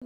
A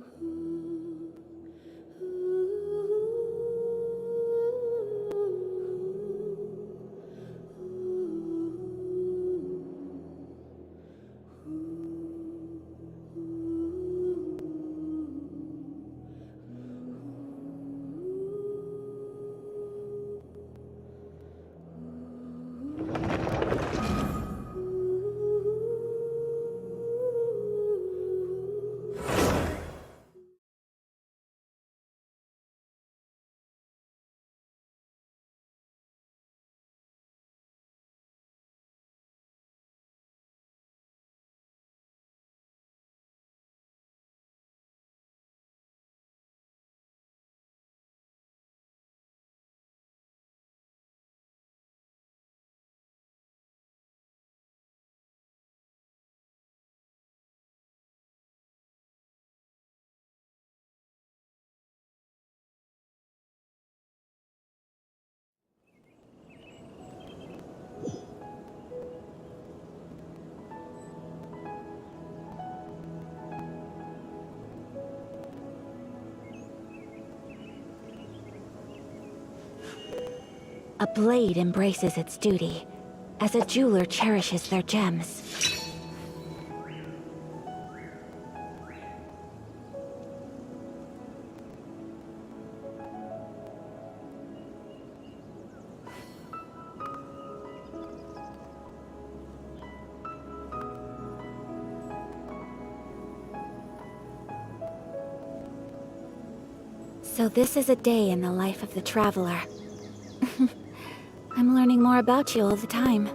blade embraces its duty, as a jeweler cherishes their gems. So this is a day in the life of the traveler. I'm learning more about you all the time.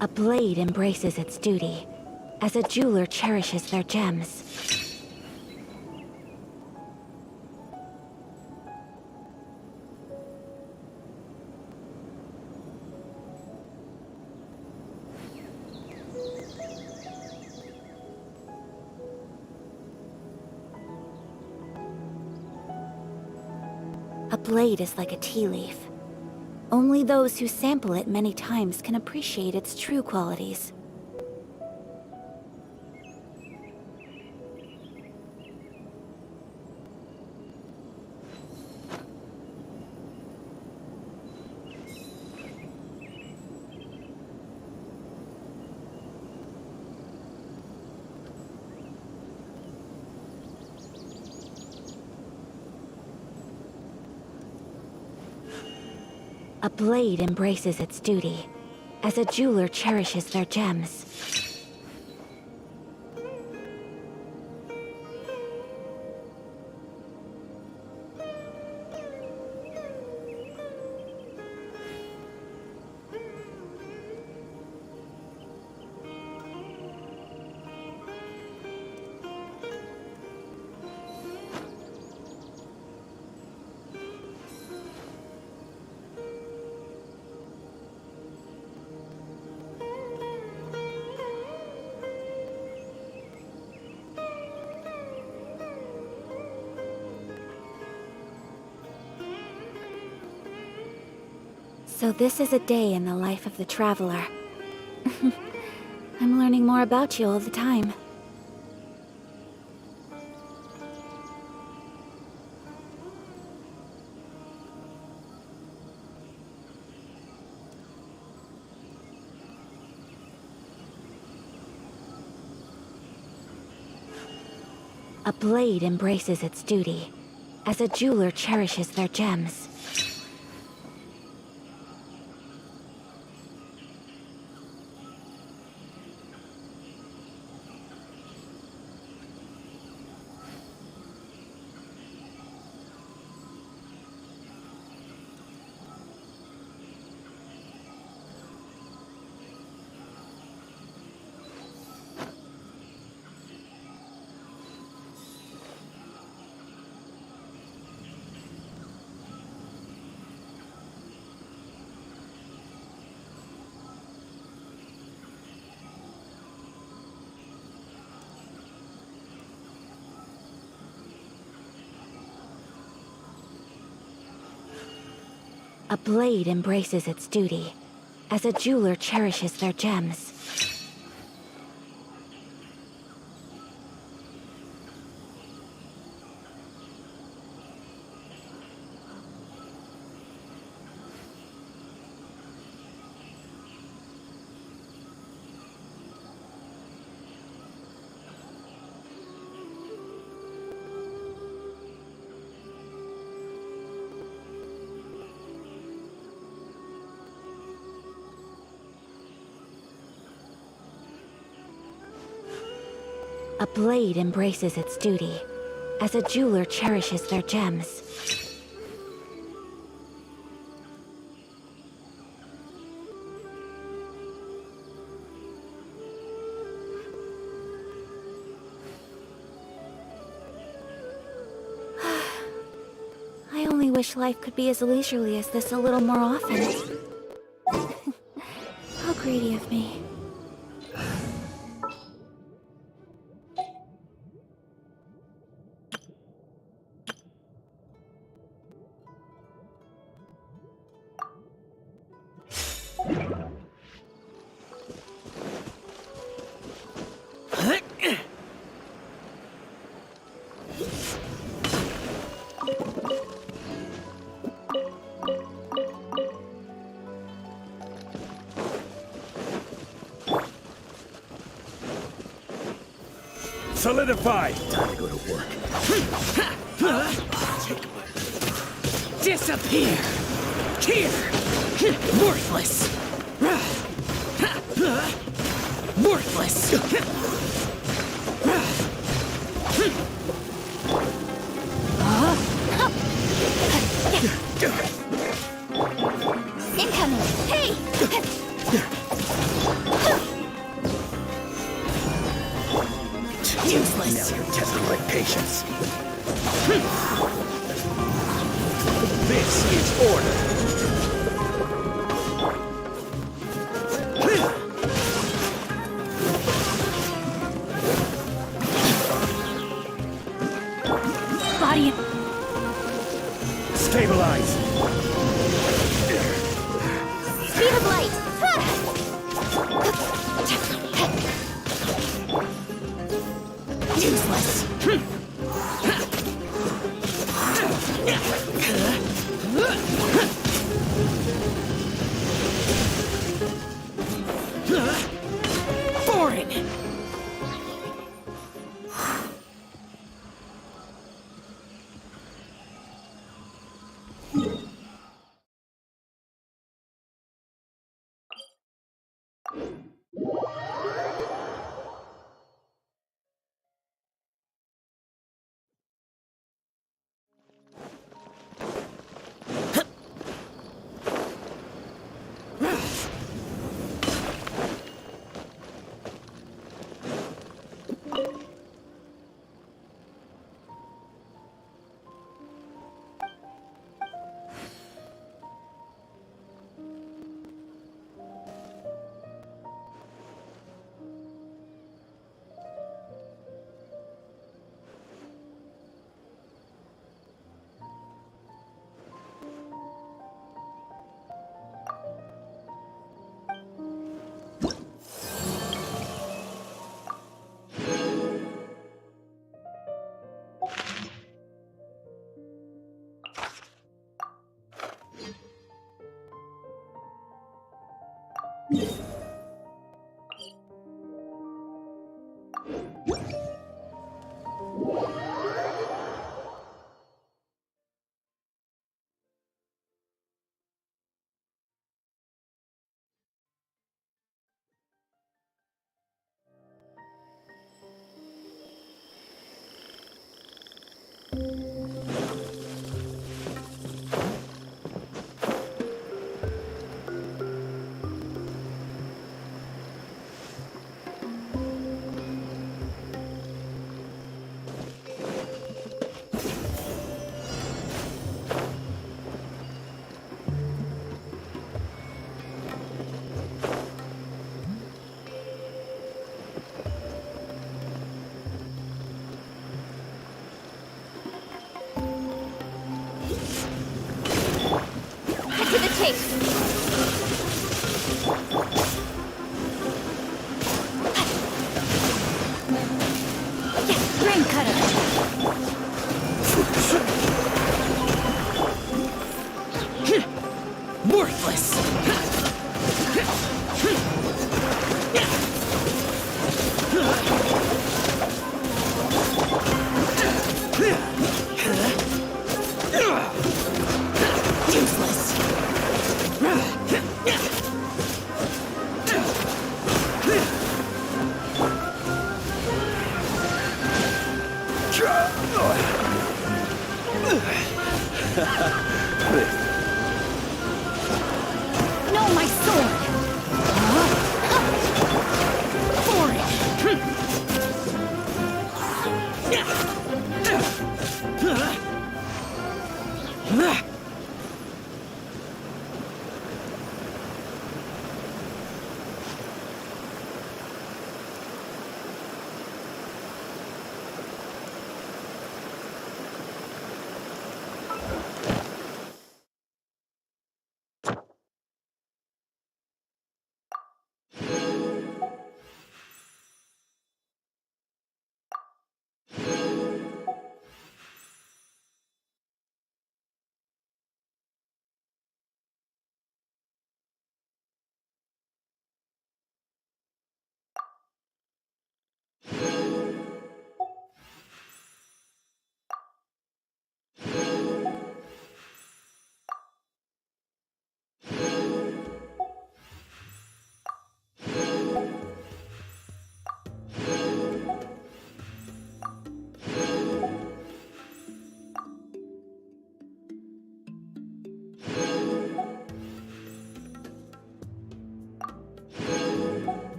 A blade embraces its duty, as a jeweler cherishes their gems. A blade is like a tea leaf. Only those who sample it many times can appreciate its true qualities. A blade embraces its duty, as a jeweler cherishes their gems. So this is a day in the life of the traveler. I'm learning more about you all the time. A blade embraces its duty, as a jeweler cherishes their gems. A blade embraces its duty, as a jeweler cherishes their gems. A blade embraces its duty, as a jeweler cherishes their gems. I only wish life could be as leisurely as this a little more often. How greedy of me. Solidify! Time to go to work. Disappear! Here! Worthless! Worthless! Incoming! Hey! Useless! Now you're testing my patience. This is order. Body... Stabilize. Speed of light! Useless! Foreign! Rain cutter. Worthless! Useless! No, my sword!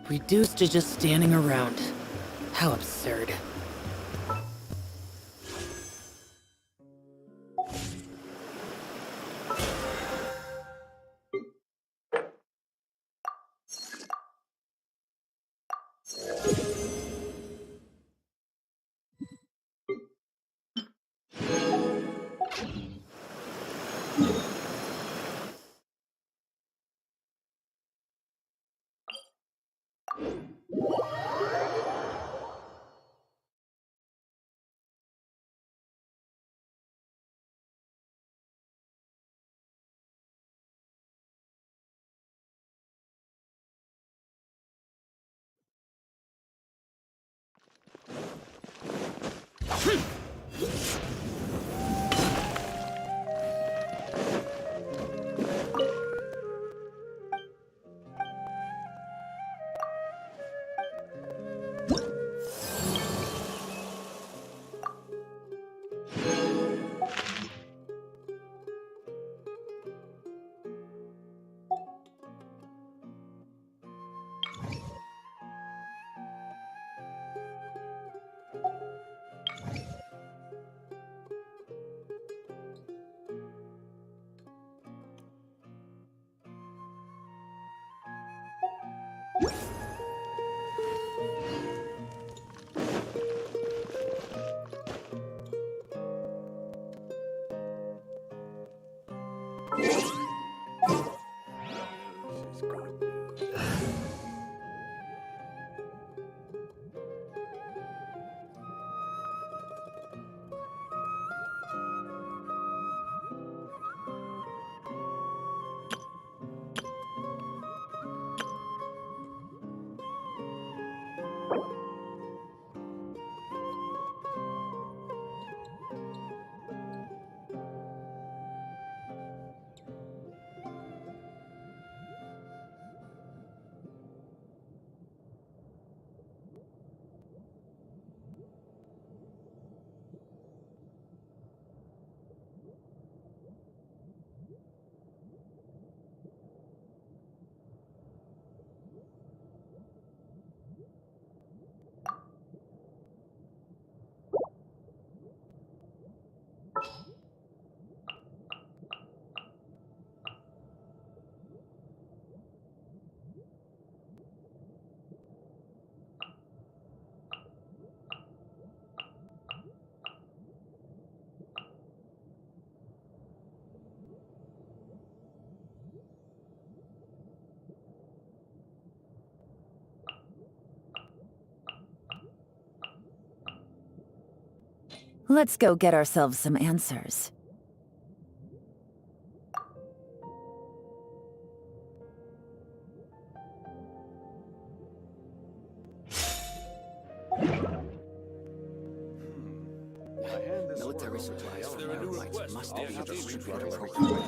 Reduced to just standing around. How absurd. Let's go get ourselves some answers. Military supplies from airlines must be distributed appropriately.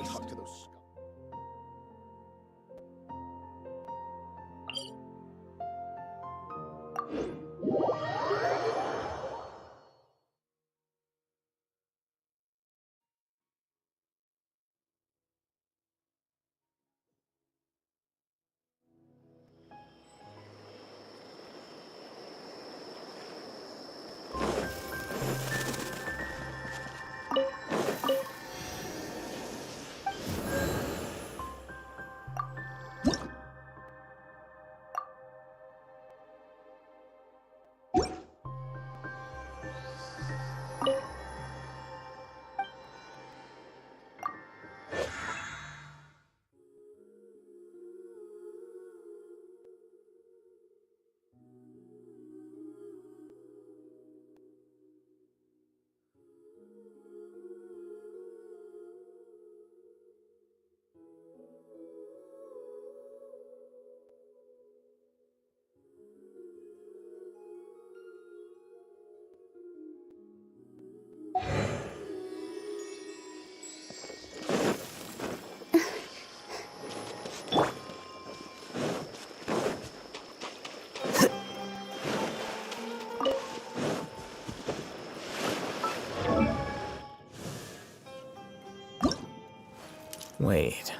Wait.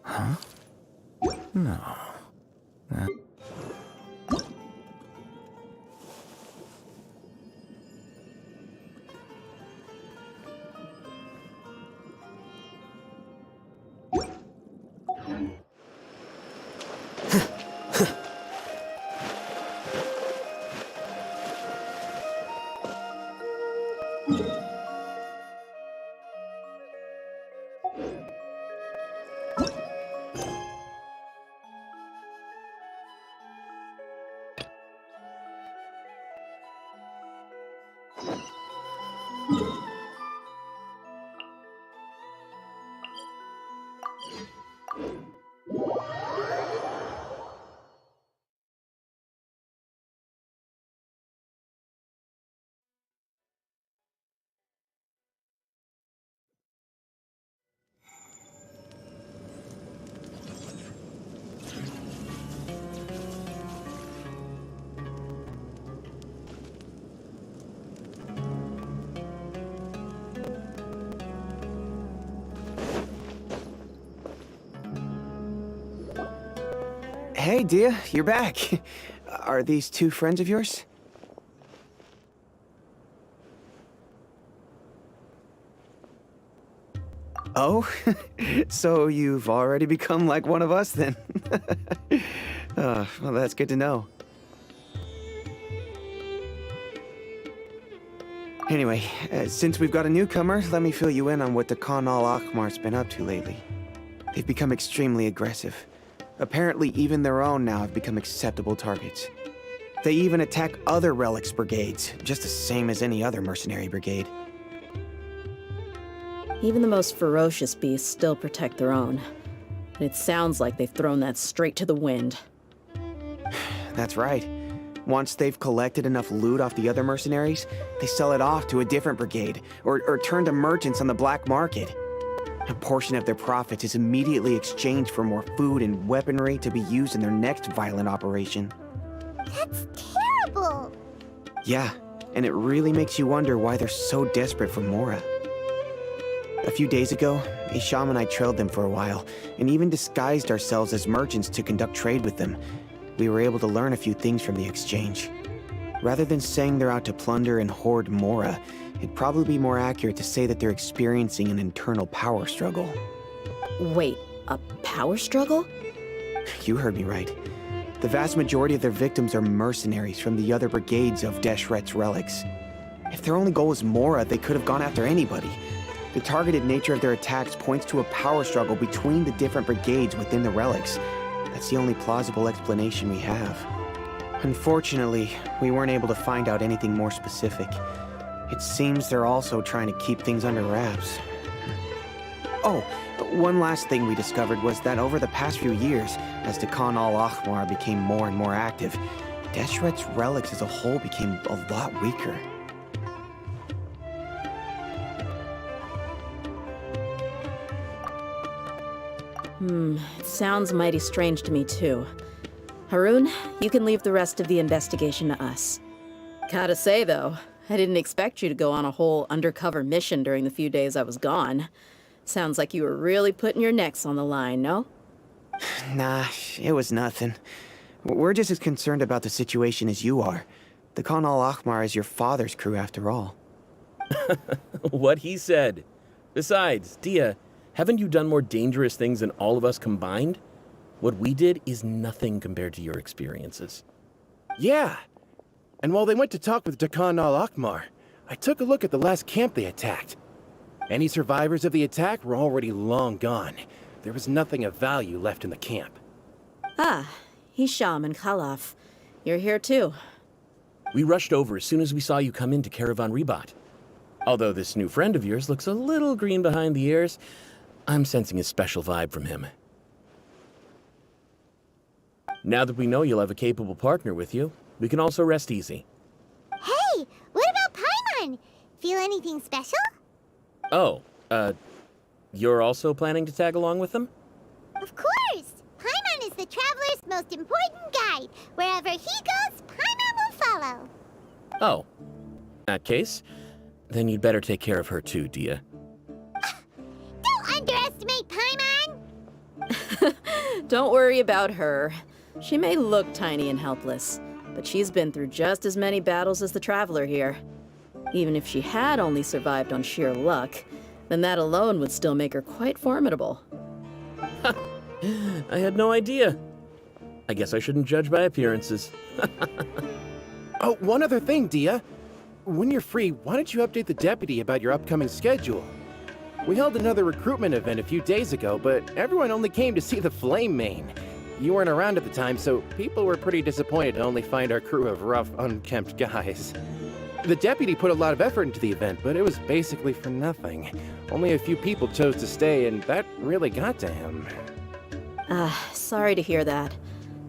Huh? No. Hey, Dia, you're back. Are these two friends of yours? Oh, so you've already become like one of us then? Well, that's good to know. Anyway, since we've got a newcomer, let me fill you in on what the Khan al-Ahmar's been up to lately. They've become extremely aggressive. Apparently, even their own now have become acceptable targets. They even attack other relics brigades, just the same as any other mercenary brigade. Even the most ferocious beasts still protect their own. And it sounds like they've thrown that straight to the wind. That's right. Once they've collected enough loot off the other mercenaries, they sell it off to a different brigade, or turn to merchants on the black market. A portion of their profits is immediately exchanged for more food and weaponry to be used in their next violent operation. That's terrible! Yeah, and it really makes you wonder why they're so desperate for Mora. A few days ago, Isham and I trailed them for a while, and even disguised ourselves as merchants to conduct trade with them. We were able to learn a few things from the exchange. Rather than saying they're out to plunder and hoard Mora, it'd probably be more accurate to say that they're experiencing an internal power struggle. Wait, a power struggle? You heard me right. The vast majority of their victims are mercenaries from the other brigades of Deshret's relics. If their only goal was Mora, they could have gone after anybody. The targeted nature of their attacks points to a power struggle between the different brigades within the relics. That's the only plausible explanation we have. Unfortunately, we weren't able to find out anything more specific. It seems they're also trying to keep things under wraps. Oh, one last thing we discovered was that over the past few years, as the Khan al-Ahmar became more and more active, Deshret's relics as a whole became a lot weaker. It sounds mighty strange to me too. Harun, you can leave the rest of the investigation to us. Gotta say though, I didn't expect you to go on a whole undercover mission during the few days I was gone. Sounds like you were really putting your necks on the line, no? Nah, it was nothing. We're just as concerned about the situation as you are. The Khan al-Ahmar is your father's crew after all. What he said. Besides, Dia, haven't you done more dangerous things than all of us combined? What we did is nothing compared to your experiences. Yeah. And while they went to talk with Khan al-Ahmar, I took a look at the last camp they attacked. Any survivors of the attack were already long gone. There was nothing of value left in the camp. Ah, Hisham and Khalaf. You're here too. We rushed over as soon as we saw you come into Caravan Ribat. Although this new friend of yours looks a little green behind the ears, I'm sensing a special vibe from him. Now that we know you'll have a capable partner with you, we can also rest easy. Hey, what about Paimon? Feel anything special? Oh, you're also planning to tag along with them? Of course! Paimon is the traveler's most important guide. Wherever he goes, Paimon will follow. Oh. In that case, then you'd better take care of her too, Dia. Don't underestimate Paimon! Don't worry about her. She may look tiny and helpless, but she's been through just as many battles as the traveler here. Even if she had only survived on sheer luck, then that alone would still make her quite formidable. I had no idea. I guess I shouldn't judge by appearances. Oh, one other thing, Dia. When you're free, why don't you update the deputy about your upcoming schedule? We held another recruitment event a few days ago, but everyone only came to see the Flame Main. You weren't around at the time, so people were pretty disappointed to only find our crew of rough, unkempt guys. The deputy put a lot of effort into the event, but it was basically for nothing. Only a few people chose to stay, and that really got to him. Sorry to hear that.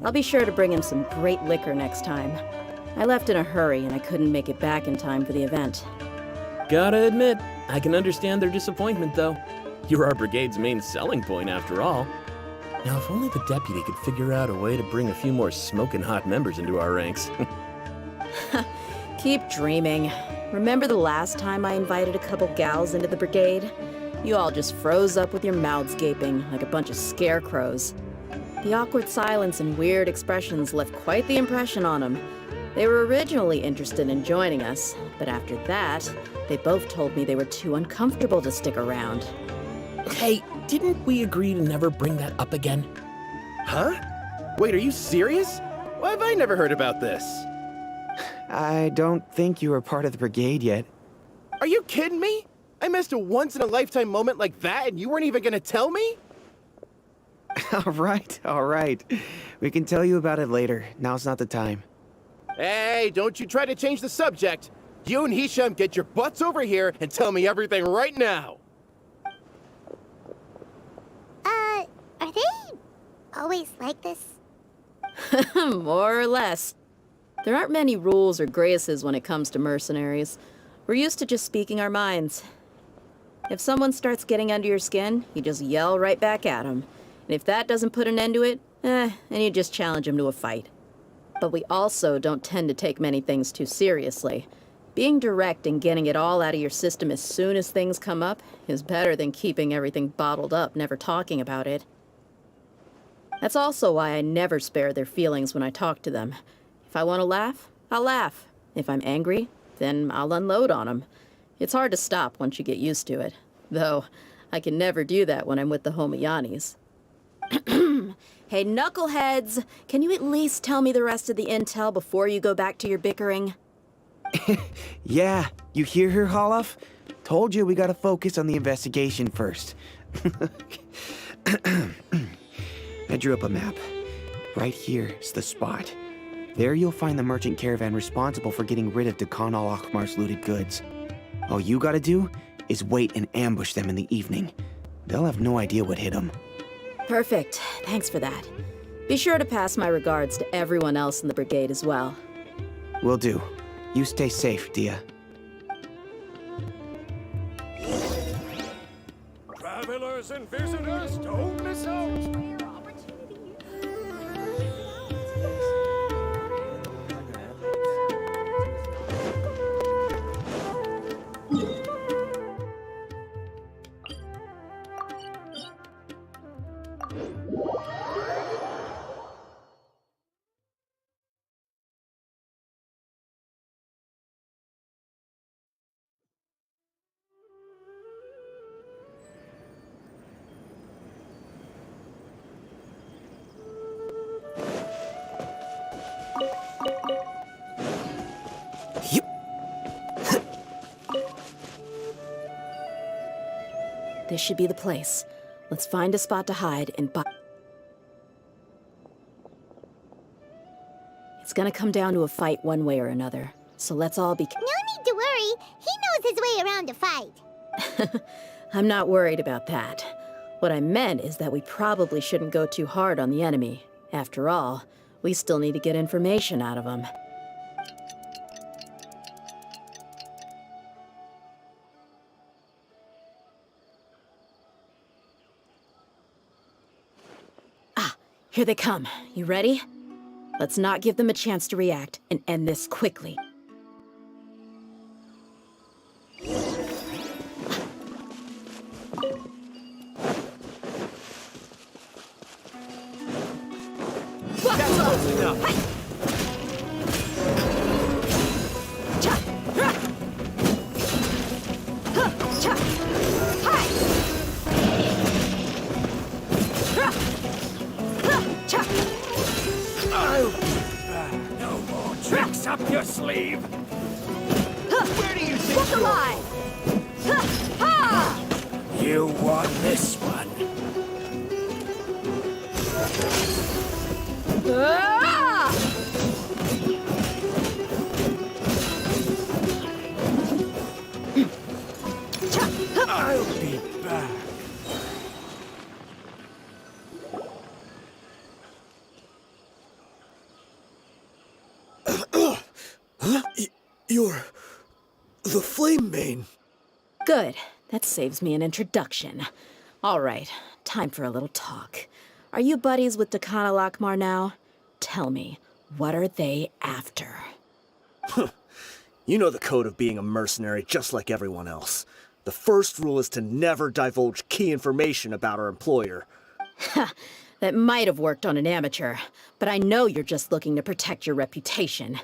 I'll be sure to bring him some great liquor next time. I left in a hurry and I couldn't make it back in time for the event. Gotta admit, I can understand their disappointment, though. You're our brigade's main selling point, after all. Now, if only the deputy could figure out a way to bring a few more smoking hot members into our ranks. Keep dreaming. Remember the last time I invited a couple gals into the brigade? You all just froze up with your mouths gaping like a bunch of scarecrows. The awkward silence and weird expressions left quite the impression on them. They were originally interested in joining us, but after that, they both told me they were too uncomfortable to stick around. Hey, didn't we agree to never bring that up again? Huh? Wait, are you serious? Why have I never heard about this? I don't think you were part of the brigade yet. Are you kidding me? I missed a once-in-a-lifetime moment like that and you weren't even gonna tell me? All right. We can tell you about it later. Now's not the time. Hey, don't you try to change the subject. You and Hisham get your butts over here and tell me everything right now. Are they always like this? More or less. There aren't many rules or graces when it comes to mercenaries. We're used to just speaking our minds. If someone starts getting under your skin, you just yell right back at them. And if that doesn't put an end to it, then you just challenge them to a fight. But we also don't tend to take many things too seriously. Being direct and getting it all out of your system as soon as things come up is better than keeping everything bottled up, never talking about it. That's also why I never spare their feelings when I talk to them. If I want to laugh, I'll laugh. If I'm angry, then I'll unload on them. It's hard to stop once you get used to it. Though, I can never do that when I'm with the Homiyanis. Hey, knuckleheads! Can you at least tell me the rest of the intel before you go back to your bickering? Yeah, you hear her, Holloff? Told you we gotta focus on the investigation first. I drew up a map. Right here is the spot. There you'll find the merchant caravan responsible for getting rid of Khan al-Ahmar's looted goods. All you gotta do is wait and ambush them in the evening. They'll have no idea what hit them. Perfect. Thanks for that. Be sure to pass my regards to everyone else in the brigade as well. Will do. You stay safe, Dia. Travelers and visitors, don't miss out. This should be the place. Let's find a spot to hide and It's gonna come down to a fight one way or another. So let's all be... No need to worry. He knows his way around a fight. I'm not worried about that. What I meant is that we probably shouldn't go too hard on the enemy. After all, we still need to get information out of them. Here they come. You ready? Let's not give them a chance to react and end this quickly. No more tricks up your sleeve. Where do you think Look alive! you won this one? I'll be back. You're... the Flame Mane. Good. That saves me an introduction. All right, time for a little talk. Are you buddies with Dakana Lakmar now? Tell me, what are they after? You know the code of being a mercenary just like everyone else. The first rule is to never divulge key information about our employer. That might have worked on an amateur, but I know you're just looking to protect your reputation.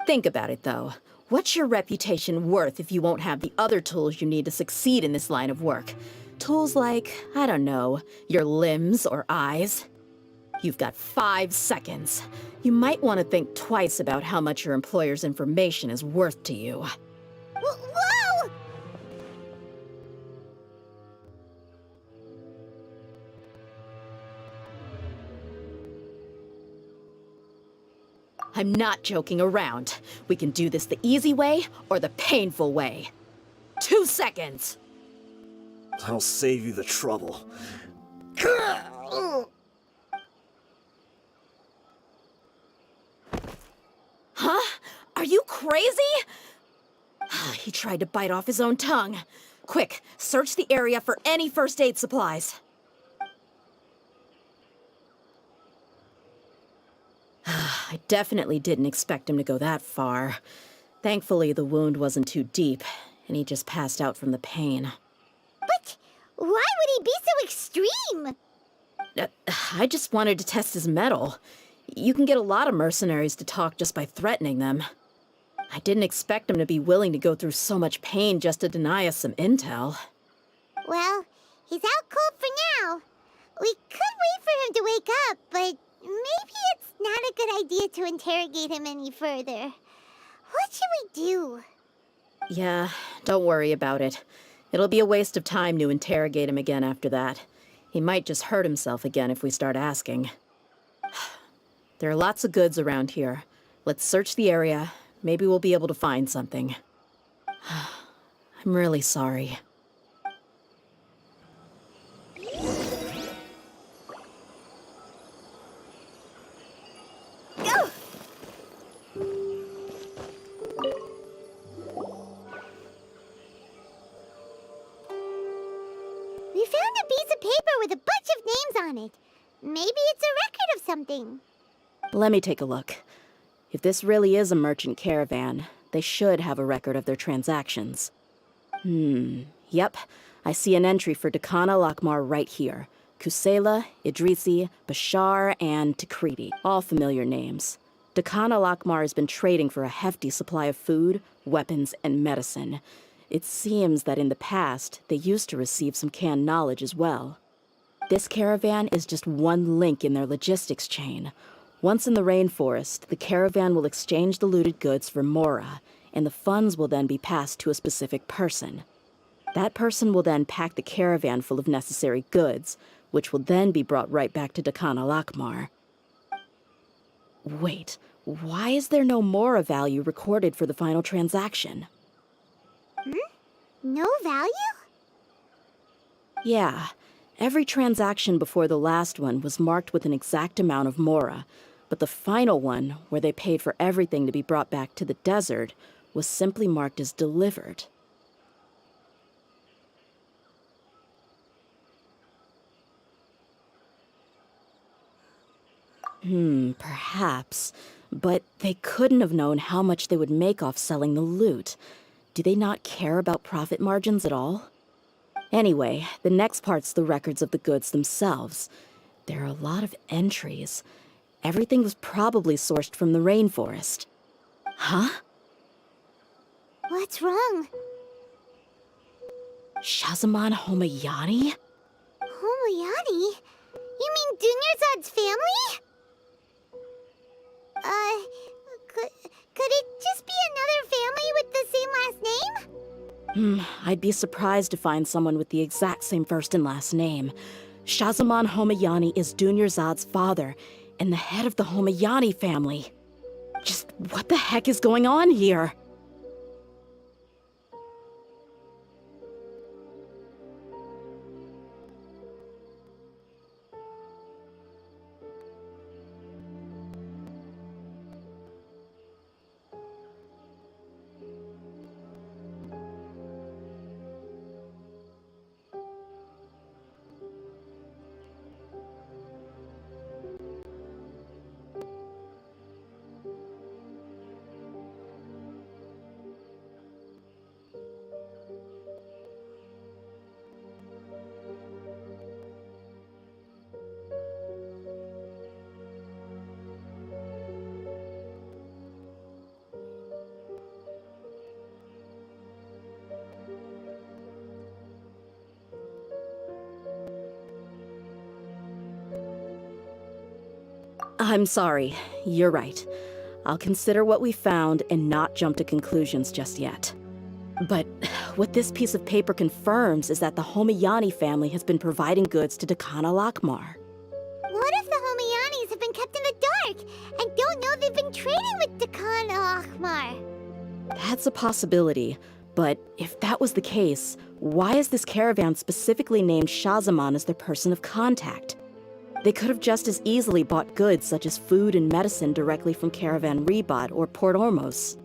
Think about it, though. What's your reputation worth if you won't have the other tools you need to succeed in this line of work? Tools like, I don't know, your limbs or eyes? You've got 5 seconds. You might want to think twice about how much your employer's information is worth to you. Whoa! I'm not joking around. We can do this the easy way or the painful way. 2 seconds! I'll save you the trouble. Huh? Are you crazy? He tried to bite off his own tongue. Quick, search the area for any first aid supplies. I definitely didn't expect him to go that far. Thankfully, the wound wasn't too deep, and he just passed out from the pain. But why would he be so extreme? I just wanted to test his mettle. You can get a lot of mercenaries to talk just by threatening them. I didn't expect him to be willing to go through so much pain just to deny us some intel. Well, he's out cold for now. We could wait for him to wake up, but maybe it's not a good idea to interrogate him any further. What should we do? Yeah, don't worry about it. It'll be a waste of time to interrogate him again after that. He might just hurt himself again if we start asking. There are lots of goods around here. Let's search the area. Maybe we'll be able to find something. I'm really sorry. We found a piece of paper with a bunch of names on it. Maybe it's a record of something. Let me take a look. If this really is a merchant caravan, they should have a record of their transactions. Yep. I see an entry for Dakana Lakmar right here. Kusela, Idrisi, Bashar, and Takriti. All familiar names. Dakana Lakmar has been trading for a hefty supply of food, weapons, and medicine. It seems that in the past, they used to receive some canned knowledge as well. This caravan is just one link in their logistics chain. Once in the rainforest, the caravan will exchange the looted goods for Mora, and the funds will then be passed to a specific person. That person will then pack the caravan full of necessary goods, which will then be brought right back to Dakana Lakmar. Wait, why is there no Mora value recorded for the final transaction? No value? Yeah, every transaction before the last one was marked with an exact amount of Mora, but the final one, where they paid for everything to be brought back to the desert, was simply marked as delivered. Perhaps. But they couldn't have known how much they would make off selling the loot. Do they not care about profit margins at all? Anyway, the next part's the records of the goods themselves. There are a lot of entries. Everything was probably sourced from the rainforest. Huh? What's wrong? Shahzaman Homayani? Homayani? You mean Dunyarzad's family? Could it just be another family with the same last name? I'd be surprised to find someone with the exact same first and last name. Shahzaman Homayani is Dunyarzad's father, and the head of the Homayani family. Just what the heck is going on here? I'm sorry. You're right. I'll consider what we found and not jump to conclusions just yet. But what this piece of paper confirms is that the Homayani family has been providing goods to Dakana Lakmar. What if the Homayanis have been kept in the dark and don't know they've been trading with Dakana Lakmar? That's a possibility, but if that was the case, why is this caravan specifically named Shahzaman as their person of contact? They could have just as easily bought goods such as food and medicine directly from Caravan Rebot or Port Ormos.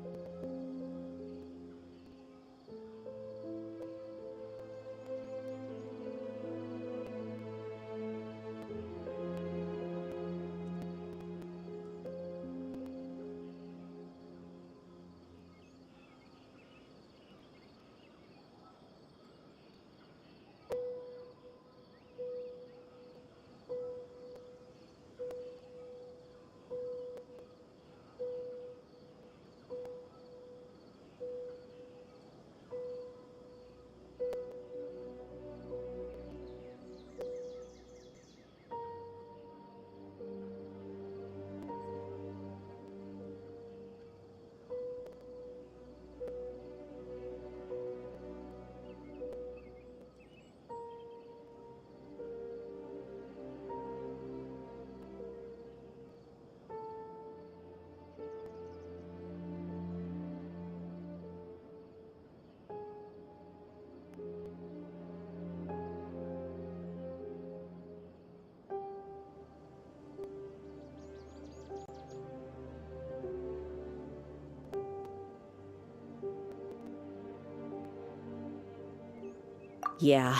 Yeah,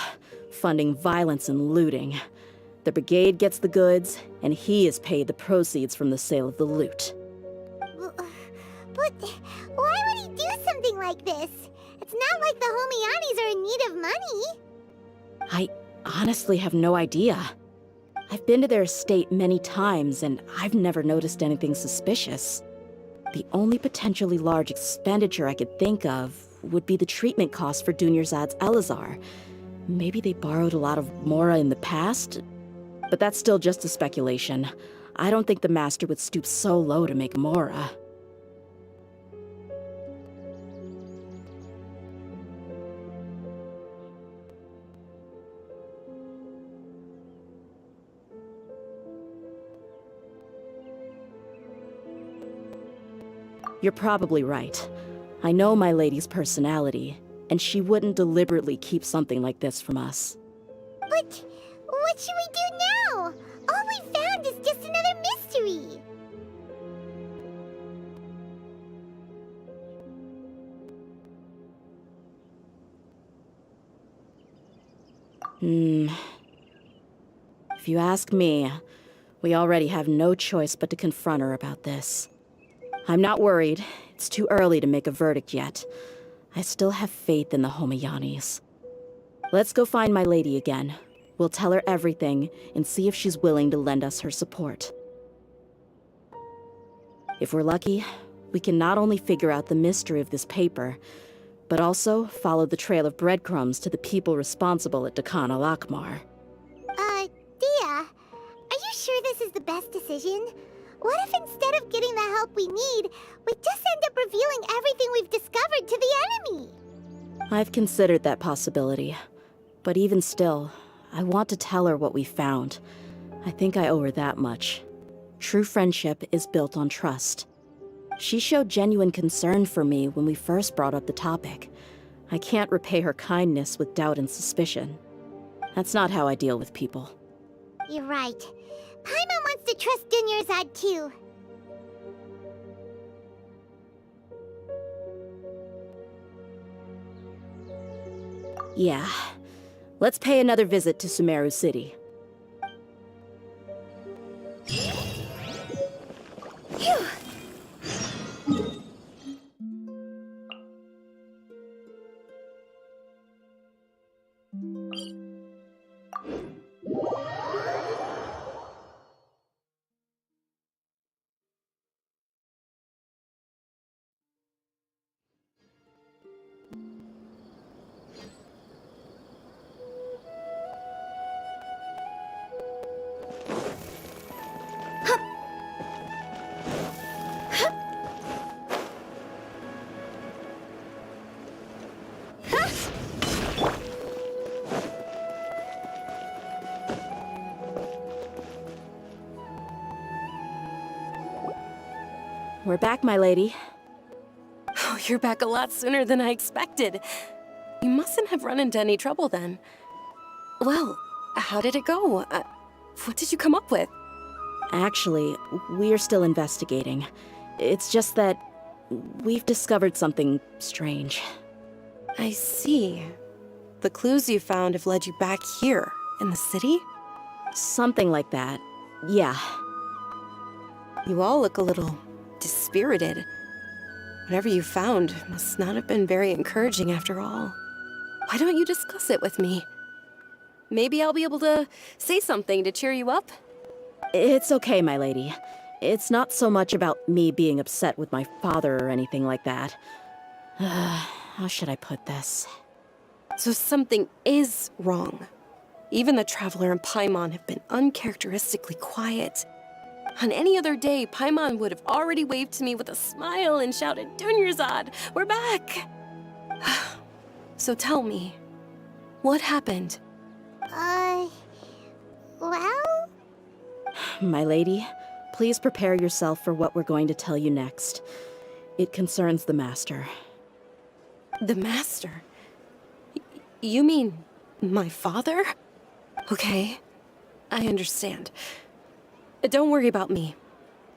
funding violence and looting. The brigade gets the goods, and he is paid the proceeds from the sale of the loot. But why would he do something like this? It's not like the Homianis are in need of money. I honestly have no idea. I've been to their estate many times, and I've never noticed anything suspicious. The only potentially large expenditure I could think of would be the treatment costs for Dunyarzad's Elazar. Maybe they borrowed a lot of Mora in the past? But that's still just a speculation. I don't think the Master would stoop so low to make Mora. You're probably right. I know my lady's personality, and she wouldn't deliberately keep something like this from us. But what should we do now? All we found is just another mystery. If you ask me, we already have no choice but to confront her about this. I'm not worried. It's too early to make a verdict yet. I still have faith in the Homiyanis. Let's go find my lady again. We'll tell her everything and see if she's willing to lend us her support. If we're lucky, we can not only figure out the mystery of this paper, but also follow the trail of breadcrumbs to the people responsible at Dakan al-Akmar. Dia, are you sure this is the best decision? What if instead of getting the help we need, we just end up revealing everything we've discovered to the enemy? I've considered that possibility. But even still, I want to tell her what we found. I think I owe her that much. True friendship is built on trust. She showed genuine concern for me when we first brought up the topic. I can't repay her kindness with doubt and suspicion. That's not how I deal with people. You're right. Paimon wants to trust Dunyarzad too. Yeah. Let's pay another visit to Sumeru City. Phew! We're back, my lady. Oh, you're back a lot sooner than I expected. You mustn't have run into any trouble then. Well, how did it go? What did you come up with? Actually, we're still investigating. It's just that we've discovered something strange. I see. The clues you found have led you back here, in the city? Something like that. Yeah. You all look a little dispirited. Whatever you found must not have been very encouraging after all. Why don't you discuss it with me? Maybe I'll be able to say something to cheer you up? It's okay, my lady. It's not so much about me being upset with my father or anything like that. How should I put this? So something is wrong. Even the Traveler and Paimon have been uncharacteristically quiet. On any other day, Paimon would have already waved to me with a smile and shouted, "Dunyarzad, we're back!" So tell me, what happened? Well? My lady, please prepare yourself for what we're going to tell you next. It concerns the Master. The Master? You mean my father? Okay, I understand. Don't worry about me.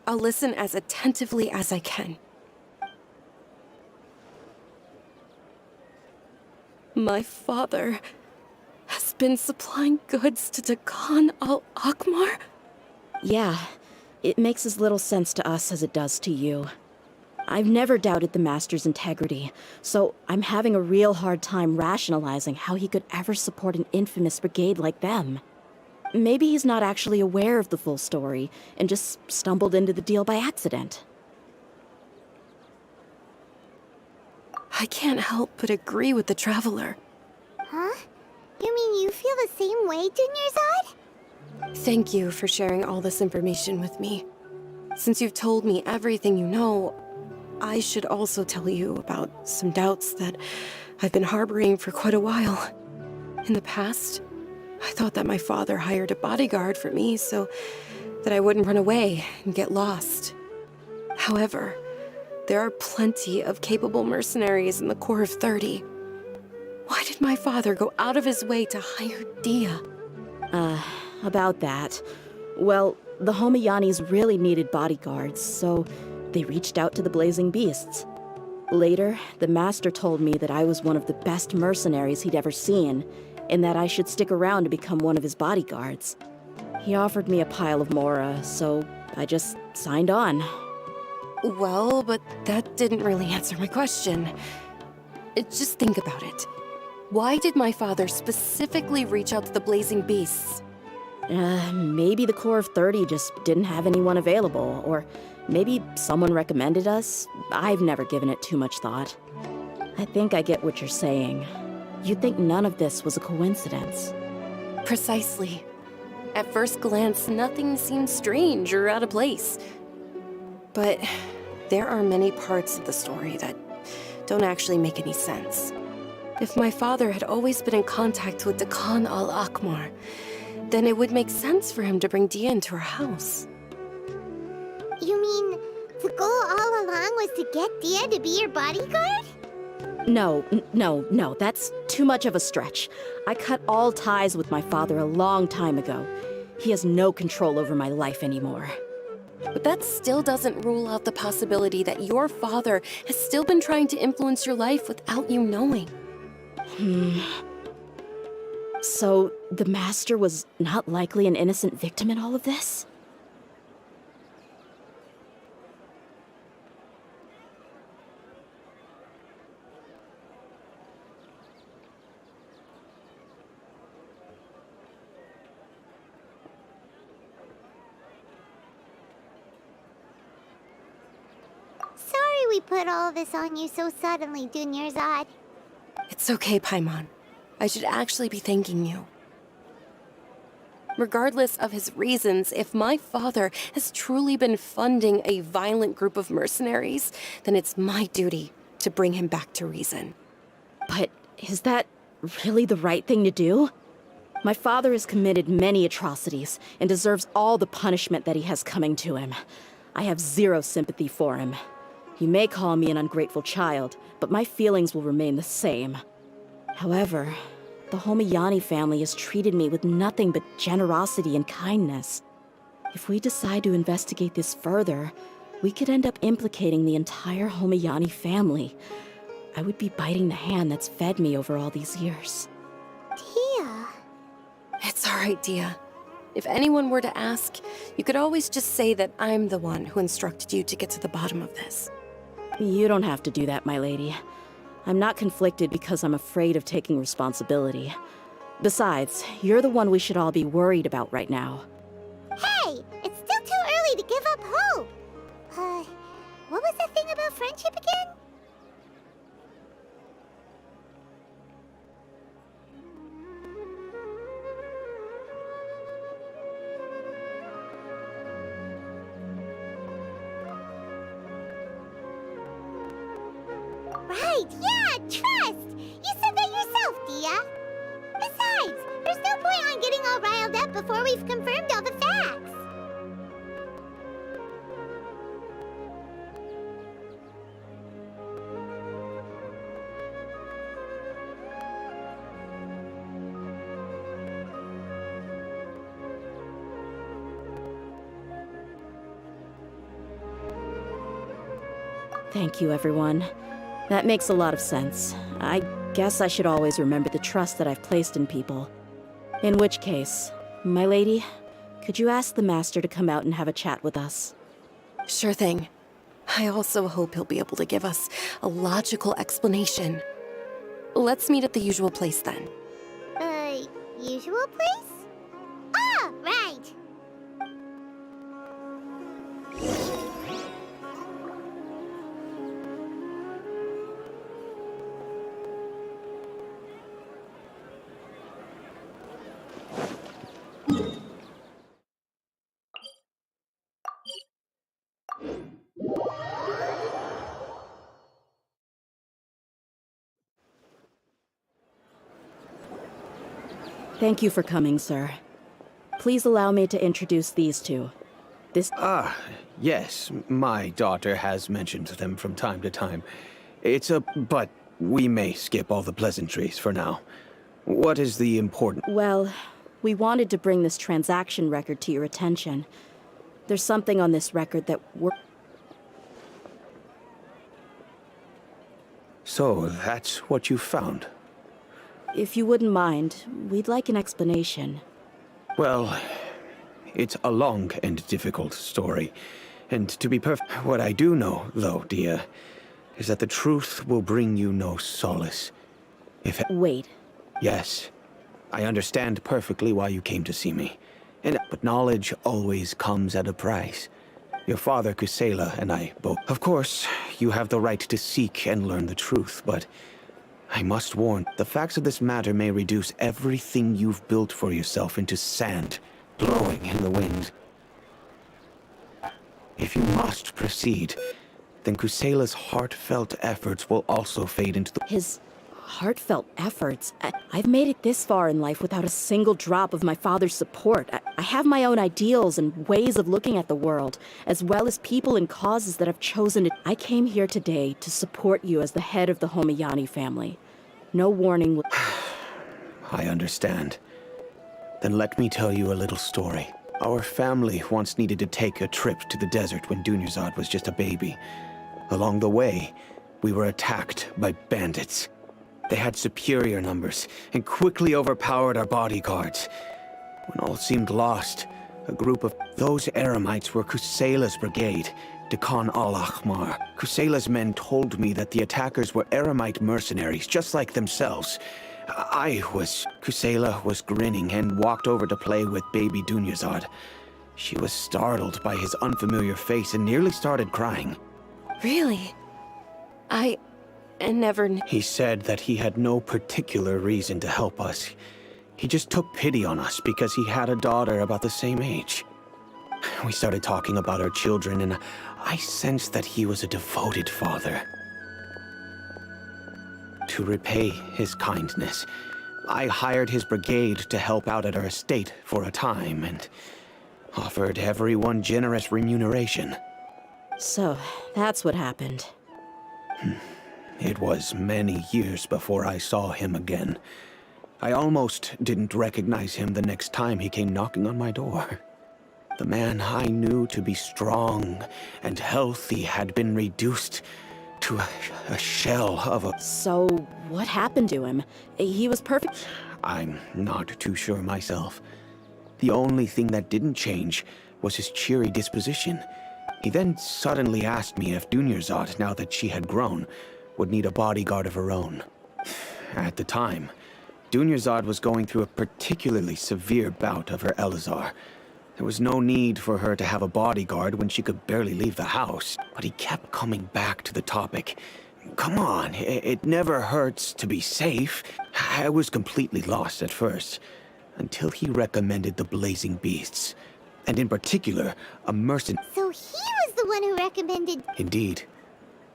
I'll listen as attentively as I can. My father... been supplying goods to Dakan al-Akmar? Yeah, it makes as little sense to us as it does to you. I've never doubted the Master's integrity, so I'm having a real hard time rationalizing how he could ever support an infamous brigade like them. Maybe he's not actually aware of the full story and just stumbled into the deal by accident. I can't help but agree with the Traveler. Huh? You mean you feel the same way, Dunyarzad? Thank you for sharing all this information with me. Since you've told me everything you know, I should also tell you about some doubts that I've been harboring for quite a while. In the past, I thought that my father hired a bodyguard for me so that I wouldn't run away and get lost. However, there are plenty of capable mercenaries in the Corps of 30. Why did my father go out of his way to hire Dia? About that. Well, the Homayanis really needed bodyguards, so they reached out to the Blazing Beasts. Later, the Master told me that I was one of the best mercenaries he'd ever seen, and that I should stick around to become one of his bodyguards. He offered me a pile of Mora, so I just signed on. Well, but that didn't really answer my question. Just think about it. Why did my father specifically reach out to the Blazing Beasts? Maybe the Corps of 30 just didn't have anyone available, or maybe someone recommended us. I've never given it too much thought. I think I get what you're saying. You'd think none of this was a coincidence. Precisely. At first glance, nothing seems strange or out of place. But there are many parts of the story that don't actually make any sense. If my father had always been in contact with Dakan al-Akmar, then it would make sense for him to bring Dia into our house. You mean the goal all along was to get Dia to be your bodyguard? No, that's too much of a stretch. I cut all ties with my father a long time ago. He has no control over my life anymore. But that still doesn't rule out the possibility that your father has still been trying to influence your life without you knowing. So, the Master was not likely an innocent victim in all of this? Sorry we put all this on you so suddenly, Dunyarzad. It's okay, Paimon. I should actually be thanking you. Regardless of his reasons, if my father has truly been funding a violent group of mercenaries, then it's my duty to bring him back to reason. But is that really the right thing to do? My father has committed many atrocities and deserves all the punishment that he has coming to him. I have zero sympathy for him. You may call me an ungrateful child, but my feelings will remain the same. However, the Homayani family has treated me with nothing but generosity and kindness. If we decide to investigate this further, we could end up implicating the entire Homayani family. I would be biting the hand that's fed me over all these years. Dia. It's all right, Dia. If anyone were to ask, you could always just say that I'm the one who instructed you to get to the bottom of this. You don't have to do that, my lady. I'm not conflicted because I'm afraid of taking responsibility. Besides, you're the one we should all be worried about right now. Hey, it's still too early to give up hope. What was that thing about friendship again? Right, yeah, trust! You said that yourself, Dia. Besides, there's no point on getting all riled up before we've confirmed all the facts. Thank you, everyone. That makes a lot of sense. I guess I should always remember the trust that I've placed in people. In which case, my lady, could you ask the Master to come out and have a chat with us? Sure thing. I also hope he'll be able to give us a logical explanation. Let's meet at the usual place then. Usual place? Ah, right! Thank you for coming, sir. Please allow me to introduce these two. Yes, my daughter has mentioned them from time to time. But we may skip all the pleasantries for now. What is the important... Well, we wanted to bring this transaction record to your attention. There's something on this record that we're... So, that's what you found? If you wouldn't mind, we'd like an explanation. Well, it's a long and difficult story. And to be perfect, what I do know, though, dear, is that the truth will bring you no solace. Wait. Yes, I understand perfectly why you came to see me. But knowledge always comes at a price. Your father, Kusela, and I both... Of course, you have the right to seek and learn the truth, but... I must warn, the facts of this matter may reduce everything you've built for yourself into sand, blowing in the wind. If you must proceed, then Kusela's heartfelt efforts will also fade into the... His heartfelt efforts? I've made it this far in life without a single drop of my father's support. I have my own ideals and ways of looking at the world, as well as people and causes that I've chosen to... I came here today to support you as the head of the Homayani family. No warning... I understand. Then let me tell you a little story. Our family once needed to take a trip to the desert when Dunyarzad was just a baby. Along the way, we were attacked by bandits. They had superior numbers and quickly overpowered our bodyguards. When all seemed lost, a group of those Eremites were Kusela's brigade, Dekan al-Ahmar. Kusela's men told me that the attackers were Eremite mercenaries, just like themselves. Kusela was grinning and walked over to play with baby Dunyarzad. She was startled by his unfamiliar face and nearly started crying. Really? I never knew. He said that he had no particular reason to help us. He just took pity on us because he had a daughter about the same age. We started talking about our children, and I sensed that he was a devoted father. To repay his kindness, I hired his brigade to help out at our estate for a time, and offered everyone generous remuneration. So, that's what happened. It was many years before I saw him again. I almost didn't recognize him the next time he came knocking on my door. The man I knew to be strong and healthy had been reduced to a shell of a... So, what happened to him? He was perfect... I'm not too sure myself. The only thing that didn't change was his cheery disposition. He then suddenly asked me if Dunyarzad, now that she had grown, would need a bodyguard of her own. At the time, Dunyarzad was going through a particularly severe bout of her Elazar. There was no need for her to have a bodyguard when she could barely leave the house. But he kept coming back to the topic. Come on, it never hurts to be safe. I was completely lost at first, until he recommended the Blazing Beasts. And in particular, a mercenary. So he was the one who recommended... Indeed.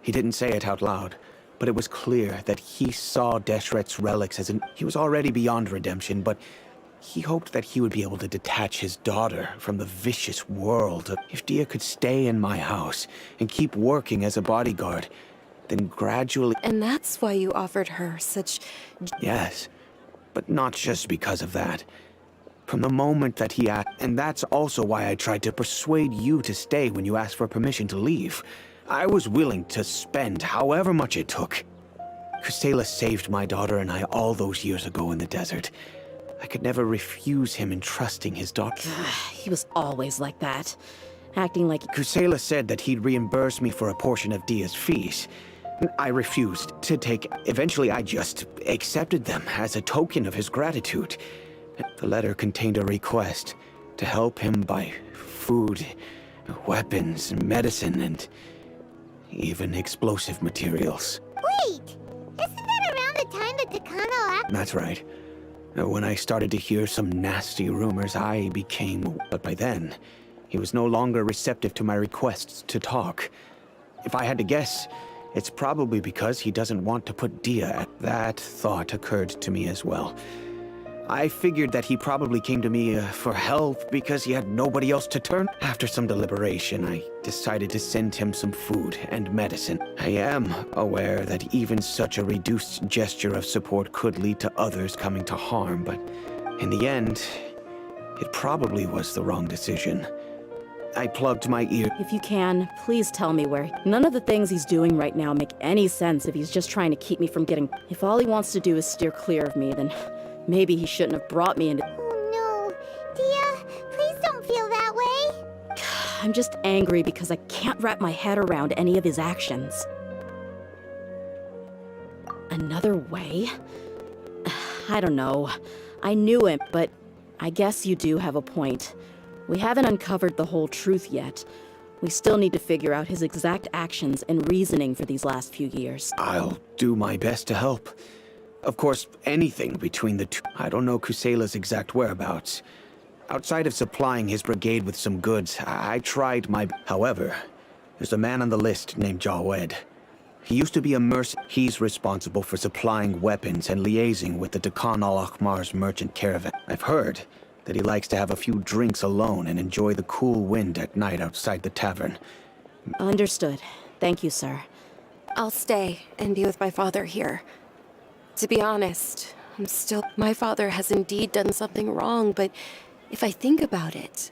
He didn't say it out loud, but it was clear that he saw Deshret's relics as he was already beyond redemption, but he hoped that he would be able to detach his daughter from the vicious world. If Dia could stay in my house and keep working as a bodyguard, then gradually... And that's why you offered her such... Yes, but not just because of that. From the moment that he asked... And that's also why I tried to persuade you to stay when you asked for permission to leave. I was willing to spend however much it took. Kusela saved my daughter and I all those years ago in the desert. I could never refuse him entrusting his daughter. He was always like that, acting like... Kusela said that he'd reimburse me for a portion of Dia's fees. I refused to take. Eventually, I just accepted them as a token of his gratitude. The letter contained a request to help him buy food, weapons, medicine, and even explosive materials. Wait! Isn't that around the time that Takano act? That's right. When I started to hear some nasty rumors, I became... But by then, he was no longer receptive to my requests to talk. If I had to guess, it's probably because he doesn't want to put Dia at... That thought occurred to me as well. I figured that he probably came to me for help because he had nobody else to turn. After some deliberation, I decided to send him some food and medicine. I am aware that even such a reduced gesture of support could lead to others coming to harm, but in the end, it probably was the wrong decision. I plugged my ear. If you can, please tell me where. None of the things he's doing right now make any sense if he's just trying to keep me from getting... If all he wants to do is steer clear of me, then maybe he shouldn't have brought me into... Oh no. Dia, please don't feel that way. I'm just angry because I can't wrap my head around any of his actions. Another way? I don't know. I knew him, but I guess you do have a point. We haven't uncovered the whole truth yet. We still need to figure out his exact actions and reasoning for these last few years. I'll do my best to help. Of course, anything between the two. I don't know Kusela's exact whereabouts. Outside of supplying his brigade with some goods, I tried my... However, there's a man on the list named Jawed. He used to be a mercenary. He's responsible for supplying weapons and liaising with the Dakan al-Akhmar's merchant caravan. I've heard that he likes to have a few drinks alone and enjoy the cool wind at night outside the tavern. Understood. Thank you, sir. I'll stay and be with my father here. To be honest, my father has indeed done something wrong, but if I think about it,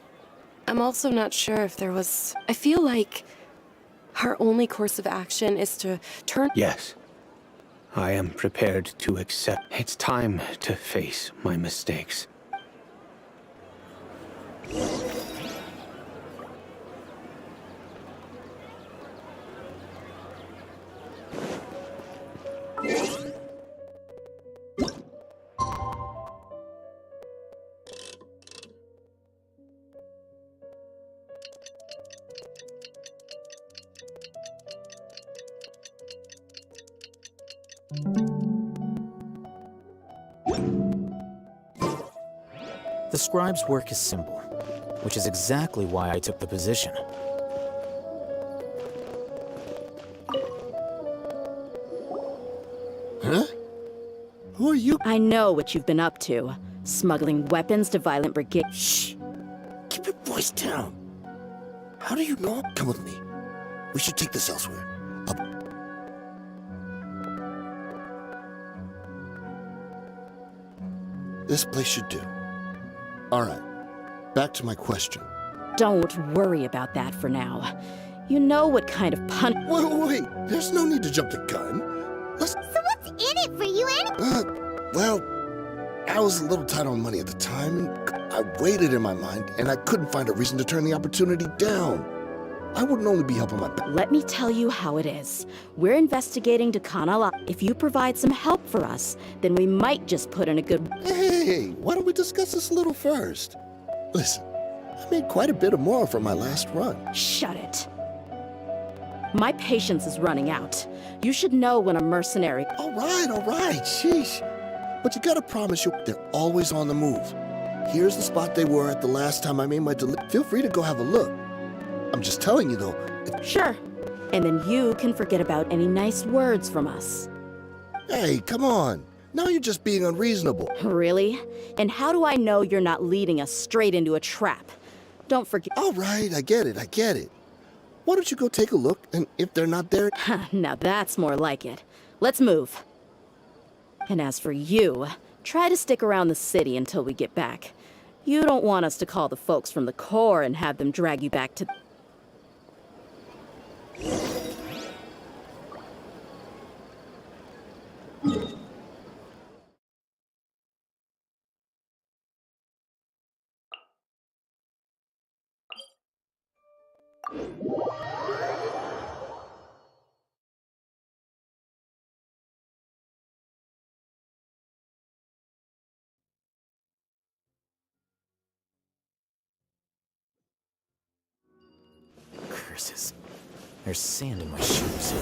I'm also not sure if there was... I feel like our only course of action is to turn... Yes. I am prepared to accept. It's time to face my mistakes. The scribe's work is simple, which is exactly why I took the position. Huh? Who are you? I know what you've been up to. Smuggling weapons to violent brigade... Shh! Keep your voice down. How do you know? Come with me. We should take this elsewhere. This place should do. Alright, back to my question. Don't worry about that for now. You know what kind of Wait, there's no need to jump the gun. So what's in it for you anyway? Well, I was a little tight on money at the time, and I weighed it in my mind, and I couldn't find a reason to turn the opportunity down. I wouldn't only be helping my back. Let me tell you how it is. We're investigating Dakan al. If you provide some help for us, then we might just put in a good... Hey, why don't we discuss this a little first? Listen, I made quite a bit more from my last run. Shut it. My patience is running out. You should know when a mercenary... All right, sheesh. But you gotta promise they're always on the move. Here's the spot they were at the last time I made my Feel free to go have a look. I'm just telling you, though. Sure. And then you can forget about any nice words from us. Hey, come on. Now you're just being unreasonable. Really? And how do I know you're not leading us straight into a trap? Don't forget... All right, I get it. Why don't you go take a look, and if they're not there... Now that's more like it. Let's move. And as for you, try to stick around the city until we get back. You don't want us to call the folks from the Corps and have them drag you back to... Curses. There's sand in my shoes.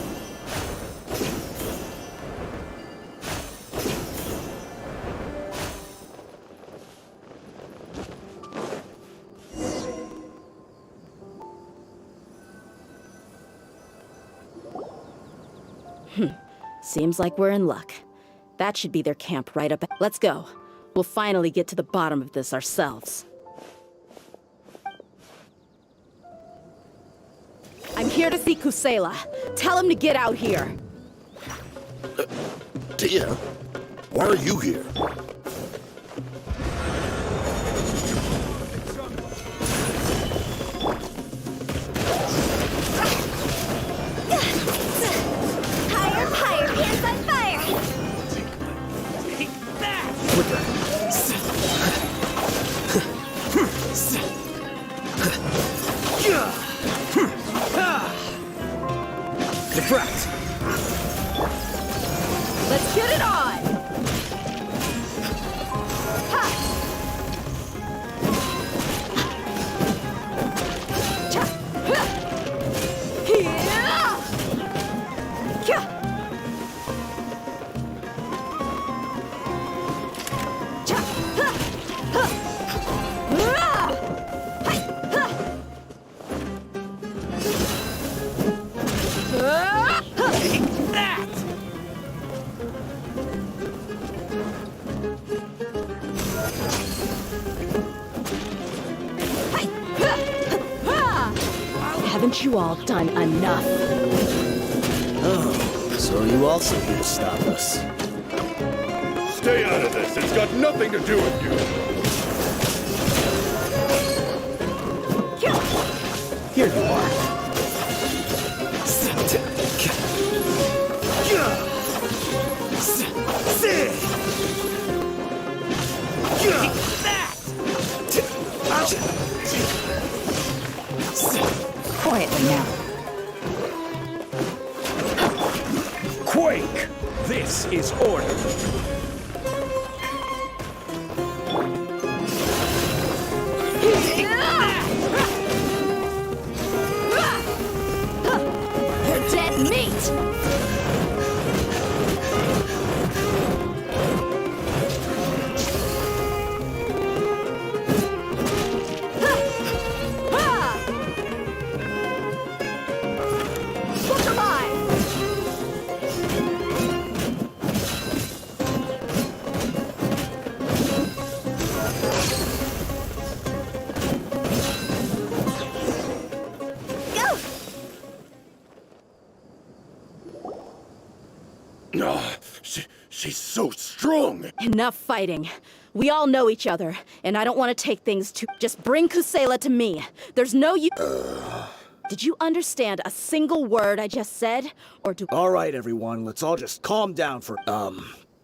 Seems like we're in luck. That should be their camp right up. Let's go. We'll finally get to the bottom of this ourselves. I'm here to see Kusela. Tell him to get out here. Dia, why are you here? Higher, higher, hands on fire! What the? Defract! Let's get it on! Ha! Cha! Ha! Here! Kya! Cha! Ha! Ha! Ah! Hai! Ha! Ah! Ha! That! Haven't you all done enough? Oh, so you also here to stop us? Stay out of this. It's got nothing to do with you. Here you are. Quietly now. Quake! This is order. You're dead meat! Look alive! She's so strong. Enough fighting. We all know each other, and I don't want to take things too... Just bring Kusela to me. There's no Did you understand a single word I just said? Or do... All right, everyone, let's all just calm down for...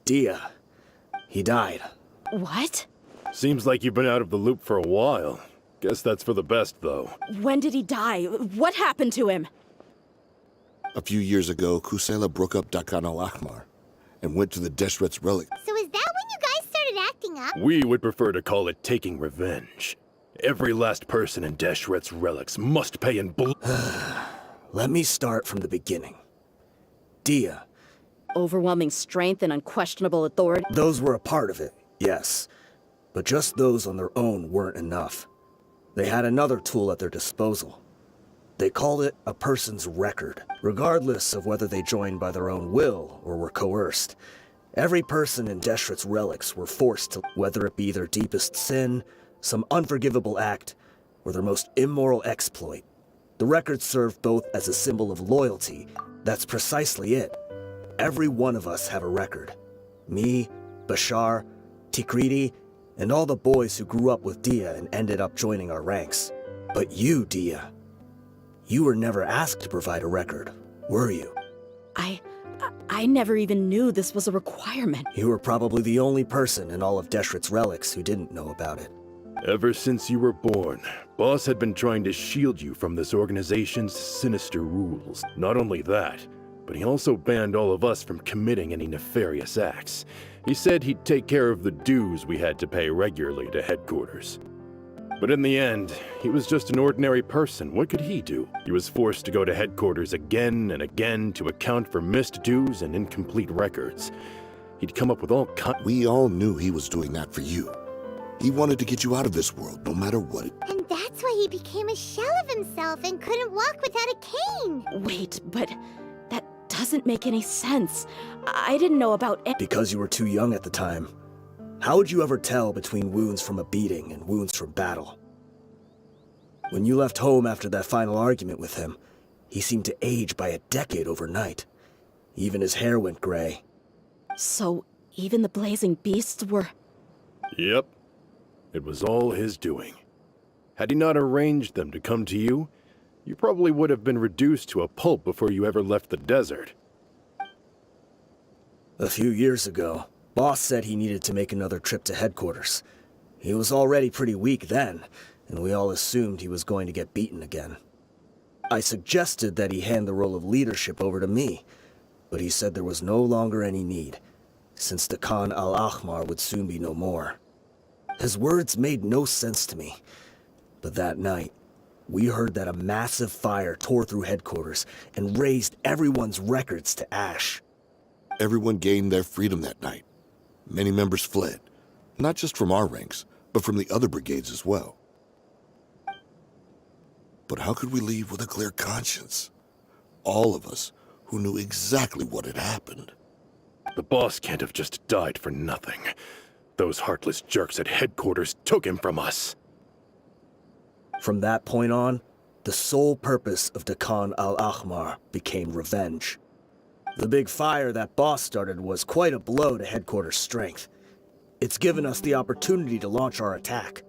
Dia. He died. What? Seems like you've been out of the loop for a while. Guess that's for the best, though. When did he die? What happened to him? A few years ago, Kusela broke up Dakan al-Ahmar and went to the Deshret's relic. So is that when you guys started acting up? We would prefer to call it taking revenge. Every last person in Deshret's relics must pay in blood. Let me start from the beginning. Dia. Overwhelming strength and unquestionable authority. Those were a part of it, yes. But just those on their own weren't enough. They had another tool at their disposal. They called it a person's record, regardless of whether they joined by their own will or were coerced. Every person in Deshret's relics were forced to, whether it be their deepest sin, some unforgivable act, or their most immoral exploit. The record served both as a symbol of loyalty. That's precisely it. Every one of us have a record. Me, Bashar, Tikriti, and all the boys who grew up with Dia and ended up joining our ranks. But you, Dia, you were never asked to provide a record, were you? I never even knew this was a requirement. You were probably the only person in all of Deshret's relics who didn't know about it. Ever since you were born, Boss had been trying to shield you from this organization's sinister rules. Not only that, but he also banned all of us from committing any nefarious acts. He said he'd take care of the dues we had to pay regularly to headquarters. But in the end, he was just an ordinary person. What could he do? He was forced to go to headquarters again and again to account for missed dues and incomplete records. He'd come up with all kinds. We all knew he was doing that for you. He wanted to get you out of this world, no matter what it... And that's why he became a shell of himself and couldn't walk without a cane. Wait, but that doesn't make any sense. I didn't know about it. Because you were too young at the time. How would you ever tell between wounds from a beating and wounds from battle? When you left home after that final argument with him, he seemed to age by a decade overnight. Even his hair went gray. So, even the blazing beasts were... Yep. It was all his doing. Had he not arranged them to come to you, you probably would have been reduced to a pulp before you ever left the desert. A few years ago, Boss said he needed to make another trip to headquarters. He was already pretty weak then, and we all assumed he was going to get beaten again. I suggested that he hand the role of leadership over to me, but he said there was no longer any need, since the Khan al-Ahmar would soon be no more. His words made no sense to me, but that night, we heard that a massive fire tore through headquarters and razed everyone's records to ash. Everyone gained their freedom that night. Many members fled, not just from our ranks, but from the other brigades as well. But how could we leave with a clear conscience? All of us who knew exactly what had happened. The boss can't have just died for nothing. Those heartless jerks at headquarters took him from us. From that point on, the sole purpose of the Khan al-Ahmar became revenge. The big fire that Boss started was quite a blow to headquarters' strength. It's given us the opportunity to launch our attack.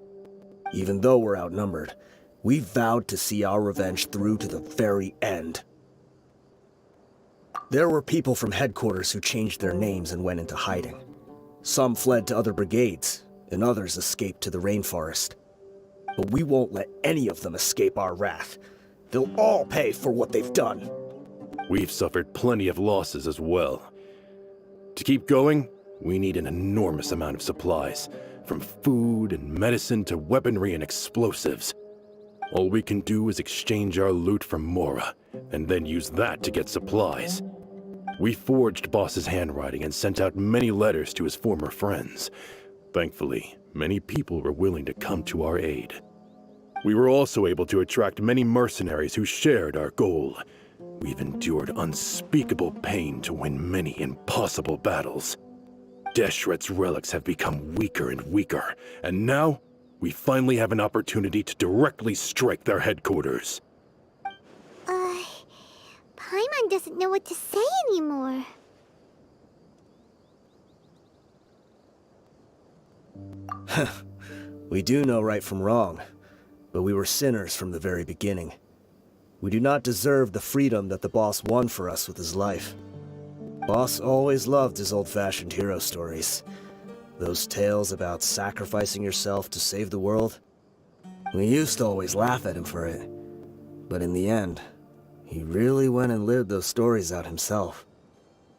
Even though we're outnumbered, we vowed to see our revenge through to the very end. There were people from headquarters who changed their names and went into hiding. Some fled to other brigades, and others escaped to the rainforest. But we won't let any of them escape our wrath. They'll all pay for what they've done. We've suffered plenty of losses as well. To keep going, we need an enormous amount of supplies, from food and medicine to weaponry and explosives. All we can do is exchange our loot from Mora, and then use that to get supplies. We forged Boss's handwriting and sent out many letters to his former friends. Thankfully, many people were willing to come to our aid. We were also able to attract many mercenaries who shared our goal. We've endured unspeakable pain to win many impossible battles. Deshret's relics have become weaker and weaker, and now we finally have an opportunity to directly strike their headquarters. Paimon doesn't know what to say anymore. We do know right from wrong, but we were sinners from the very beginning. We do not deserve the freedom that the boss won for us with his life. Boss always loved his old-fashioned hero stories. Those tales about sacrificing yourself to save the world. We used to always laugh at him for it. But in the end, he really went and lived those stories out himself.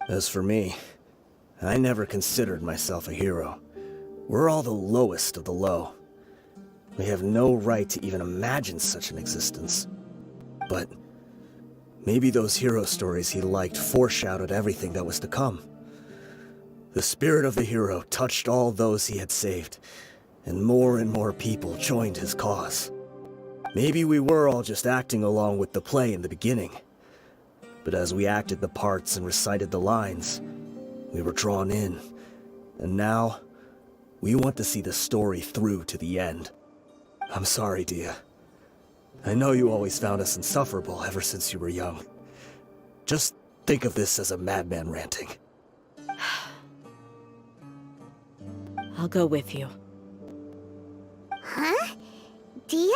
As for me, I never considered myself a hero. We're all the lowest of the low. We have no right to even imagine such an existence. But maybe those hero stories he liked foreshadowed everything that was to come. The spirit of the hero touched all those he had saved, and more people joined his cause. Maybe we were all just acting along with the play in the beginning. But as we acted the parts and recited the lines, we were drawn in. And now, we want to see the story through to the end. I'm sorry, Dia. I know you always found us insufferable ever since you were young. Just think of this as a madman ranting. I'll go with you. Huh? Dia?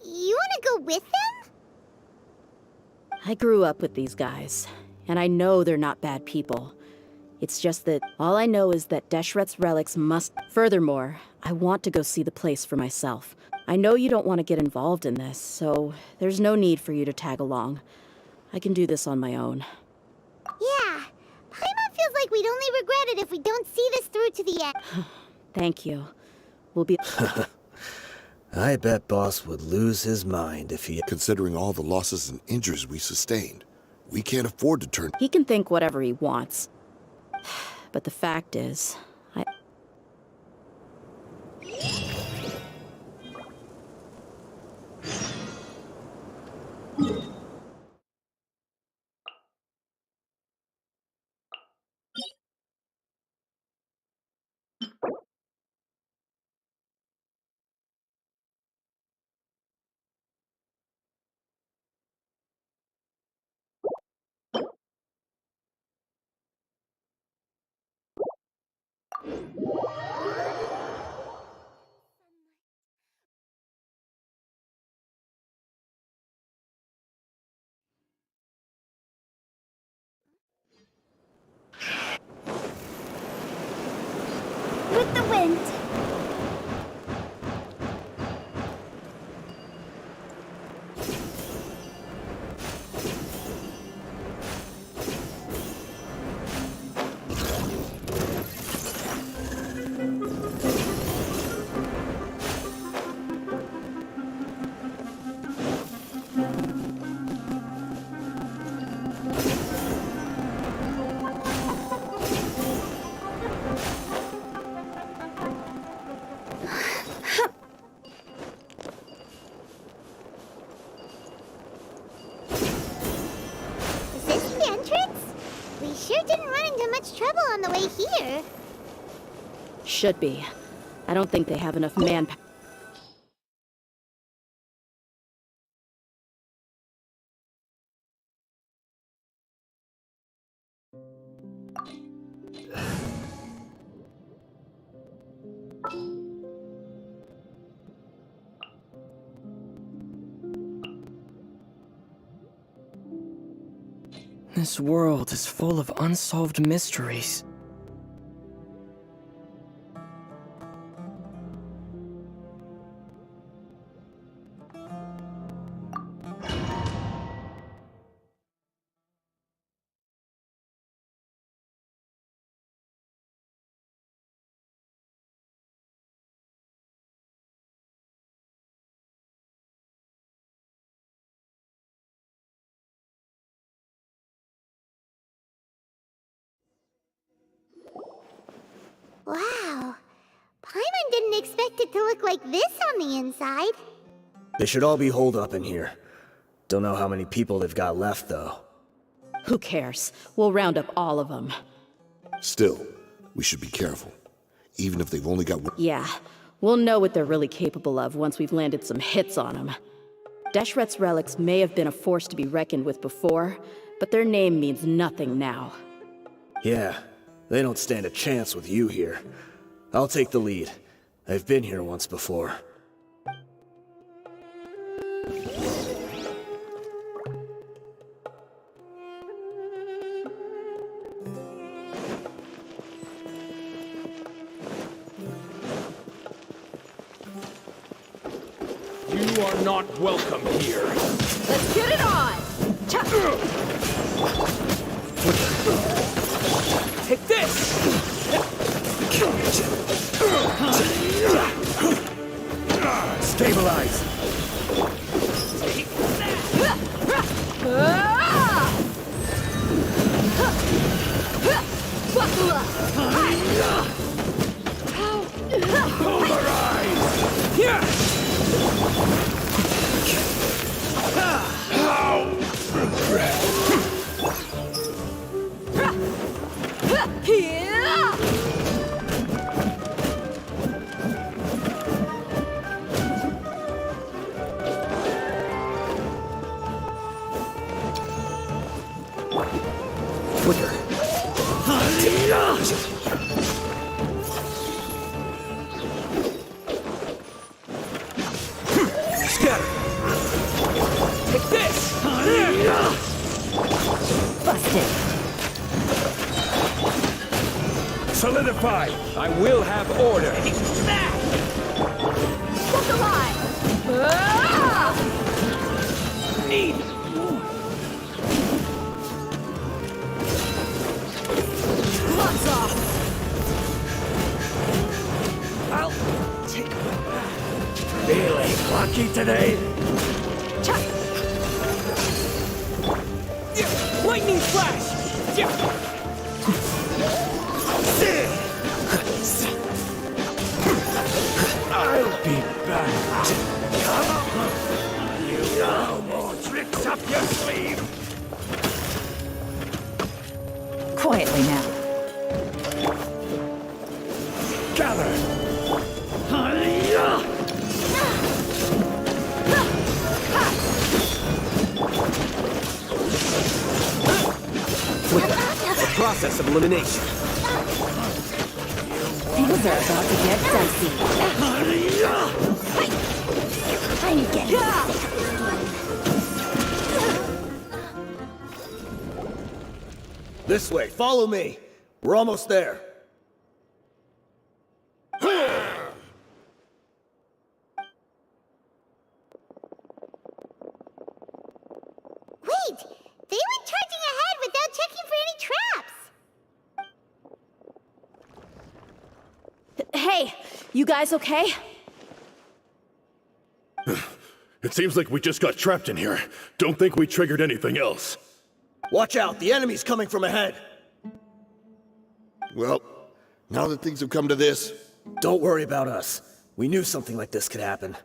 You wanna go with them? I grew up with these guys, and I know they're not bad people. It's just that all I know is that Deshret's relics must... Furthermore, I want to go see the place for myself. I know you don't want to get involved in this, so there's no need for you to tag along. I can do this on my own. Yeah, Paimon feels like we'd only regret it if we don't see this through to the end. Thank you. We'll be... I bet Boss would lose his mind if he... Considering all the losses and injuries we sustained, we can't afford to turn... He can think whatever he wants. But the fact is, With the wind. Is this the entrance? We sure didn't run into much trouble on the way here. should be. I don't think they have enough manpower. This world is full of unsolved mysteries. Wow. Paimon didn't expect it to look like this on the inside. They should all be holed up in here. Don't know how many people they've got left, though. Who cares? We'll round up all of them. Still, we should be careful. Even if they've only got one. Yeah, we'll know what they're really capable of once we've landed some hits on them. Deshret's relics may have been a force to be reckoned with before, but their name means nothing now. Yeah, they don't stand a chance with you here. I'll take the lead. I've been here once before. You are not welcome here. Let's get it on! Take this! Stabilize! Pulverize! Yeah! fortified. I will have order. Look alive! Ah! Need. Gloves off! I'll take one back. Feeling lucky today? Lightning flash! I'll be back. Come on. You no more tricks up your sleeve. Quietly now. Gather. The process of elimination. Things are about to get dicey. I'm getting sick. This way, follow me. We're almost there. Wait! They went charging ahead without checking for any traps! Hey, you guys okay? It seems like we just got trapped in here. Don't think we triggered anything else. Watch out, the enemy's coming from ahead. Well, now that things have come to this... Don't worry about us. We knew something like this could happen.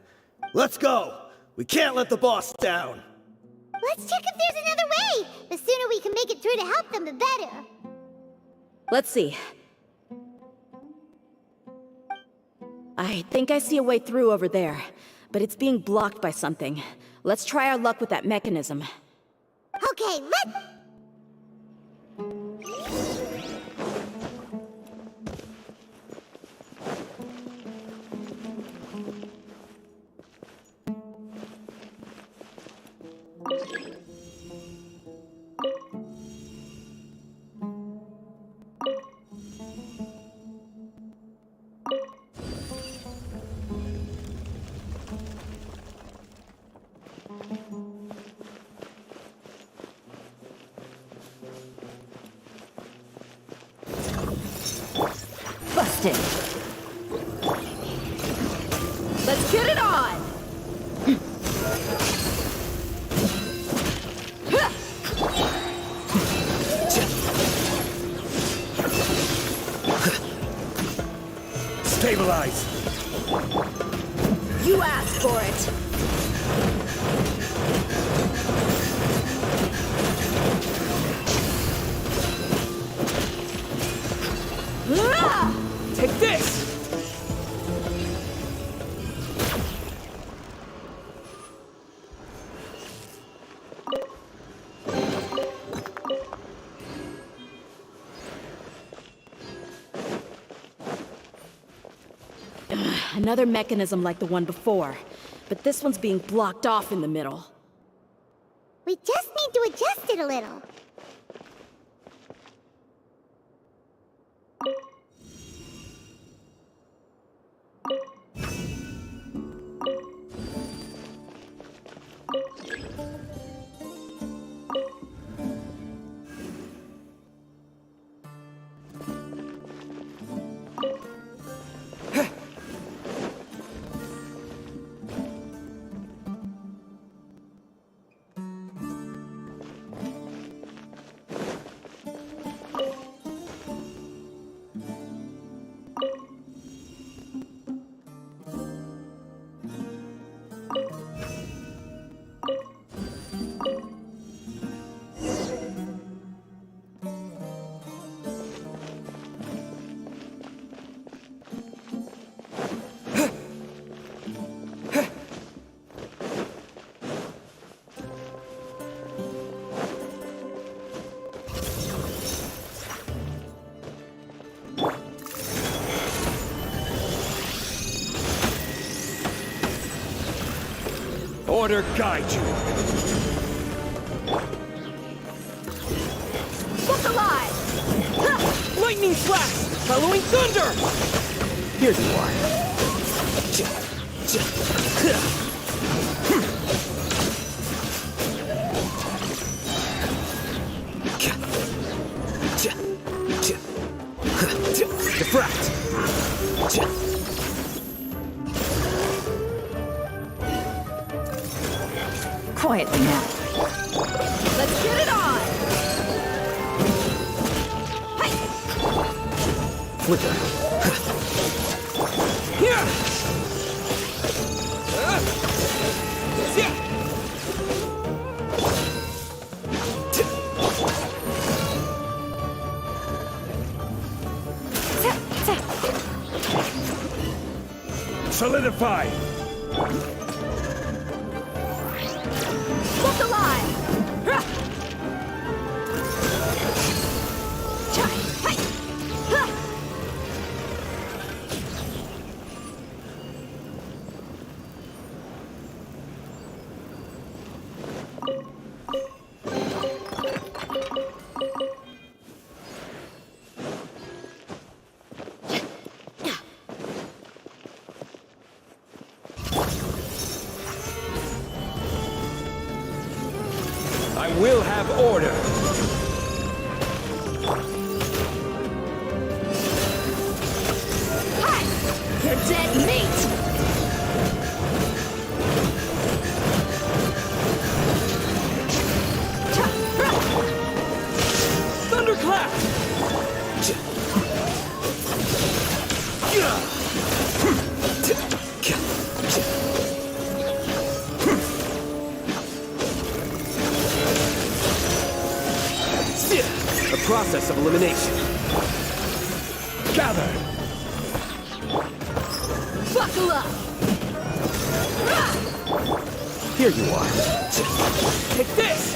Let's go! We can't let the boss down! Let's check if there's another way! The sooner we can make it through to help them, the better. Let's see. I think I see a way through over there, but it's being blocked by something. Let's try our luck with that mechanism. Okay, let's... Busted. Let's get it on! Stabilize. You asked for it. Ah! Take this. Another mechanism like the one before, but this one's being blocked off in the middle. We just need to adjust it a little. Order guide you. Look alive! Lightning Lightning slash! Following thunder! Here you are. Diffract! Quietly now. Let's get it on! Flicker. Here! Solidify! Look alive! I will have order! You're dead meat! Thunderclap! A process of elimination. Gather! Buckle up! Here you are. Take this!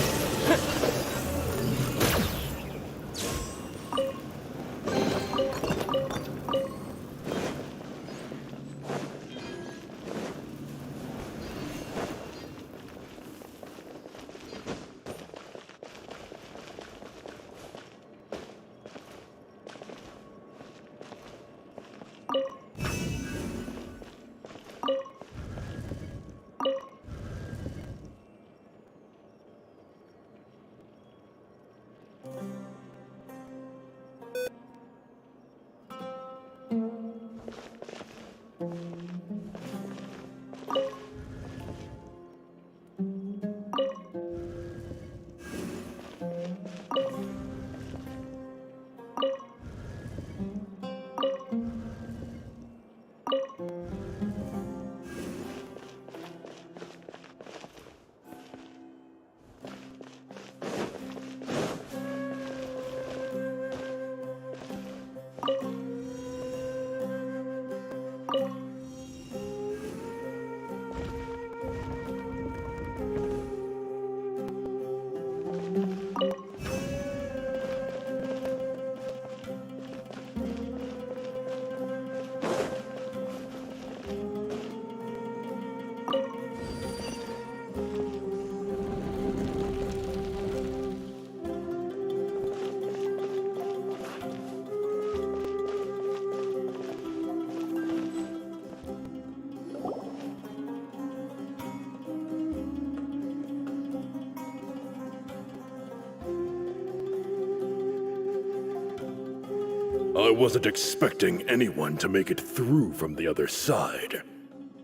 I wasn't expecting anyone to make it through from the other side.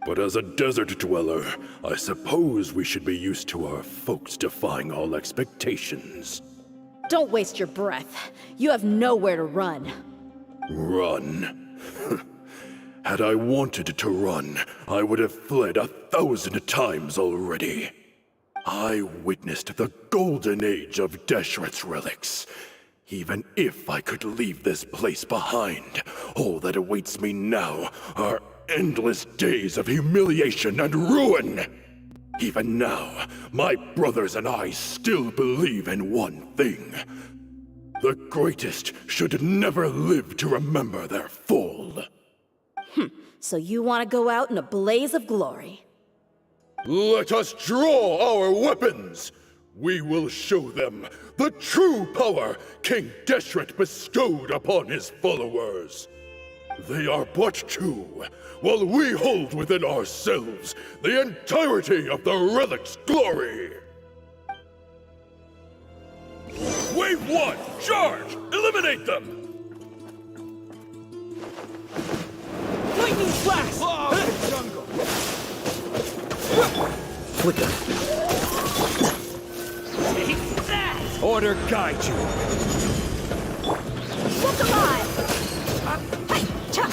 But as a desert dweller, I suppose we should be used to our folks defying all expectations. Don't waste your breath. You have nowhere to run. Run? Had I wanted to run, I would have fled 1,000 times already. I witnessed the golden age of Deshret's relics. Even if I could leave this place behind, all that awaits me now are endless days of humiliation and ruin. Even now, my brothers and I still believe in one thing. The greatest should never live to remember their fall. So you want to go out in a blaze of glory? Let us draw our weapons! We will show them the true power King Deshret bestowed upon his followers. They are but two, while we hold within ourselves the entirety of the relic's glory. Wave 1, charge! Eliminate them! Lightning flash! Jungle! Flicker. Take that! Order guide you. Look alive! Hey, cha!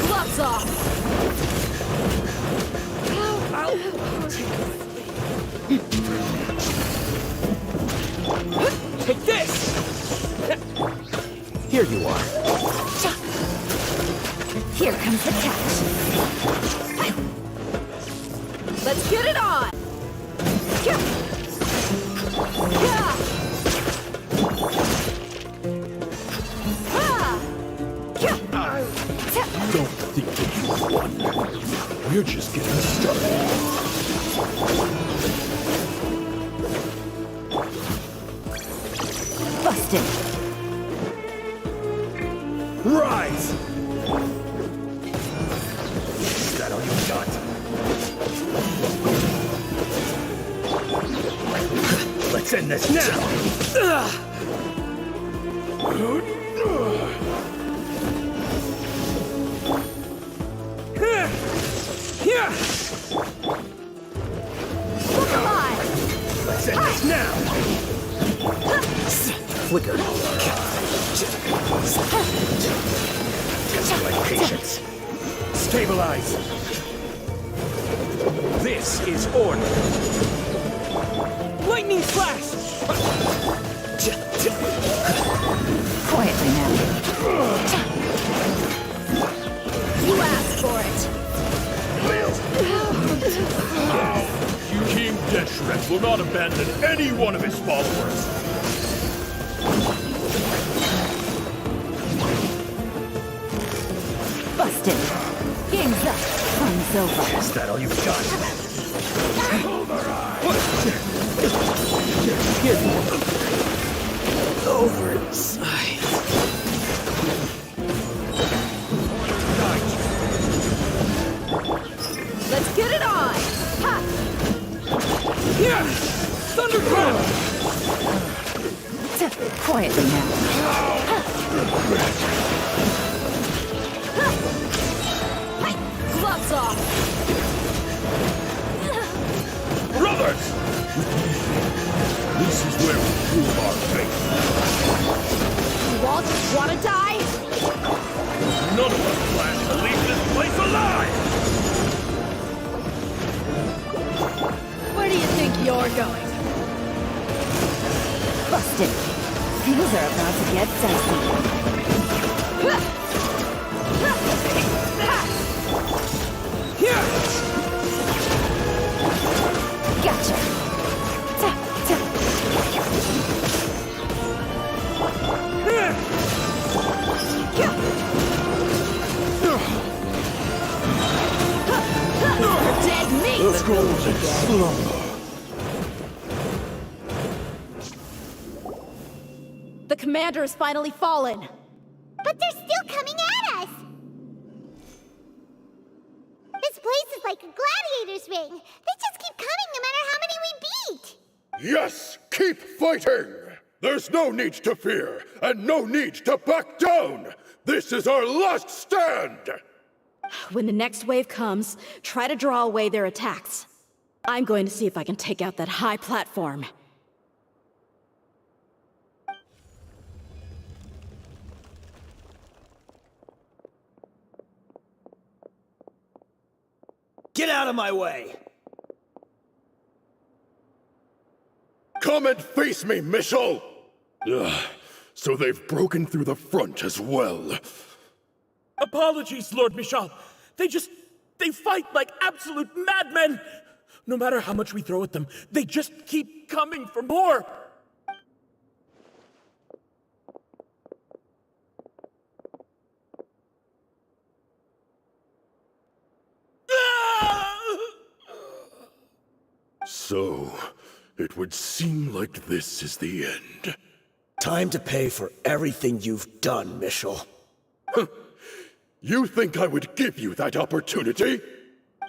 Gloves off! Take this! Here you are. Here comes the catch. Let's get it on! Don't think that you won. We're just getting started. Busted. Rise! Is that all you got? Let's end this now! Look alive! Let's end this now! Flicker. Test my patience. Stabilize. This is order. Lightning flash! Quietly now. You asked for it. King Deshret will not abandon any one of his followers. Busted. Game's up. Fun's over. Is that all you've got? Oversight. Let's get it on! Ha! Here! Thunderclap! Quietly now. Gloves off! Brothers! This is where we prove our faith. You all just wanna die? None of us plan to leave this place alive! Where do you think you're going? Busted. Things are about to get dicey. Here! Gotcha. Ta, ta. Dead meat! Let's go slumber. The commander has finally fallen! But they're still coming at us! This place is like a gladiator's ring. They just keep coming no matter how many we beat! Yes, keep fighting! There's no need to fear, and no need to back down! This is our last stand! When the next wave comes, try to draw away their attacks. I'm going to see if I can take out that high platform. Get out of my way! Come and face me, Michel! Ugh, so they've broken through the front as well. Apologies, Lord Michal. They fight like absolute madmen. No matter how much we throw at them, they just keep coming for more. Ah! So, it would seem like this is the end. Time to pay for everything you've done, Mitchell. You think I would give you that opportunity?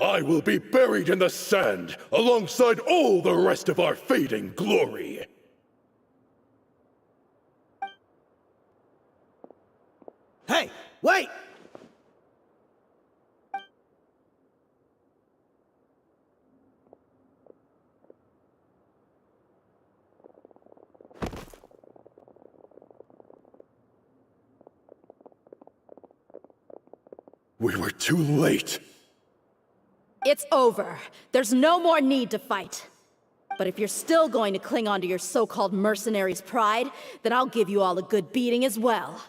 I will be buried in the sand alongside all the rest of our fading glory. Hey, wait! We were too late. It's over. There's no more need to fight. But if you're still going to cling on to your so-called mercenary's pride, then I'll give you all a good beating as well.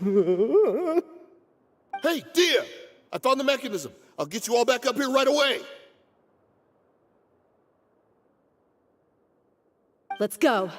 Hey, Dia! I found the mechanism. I'll get you all back up here right away. Let's go.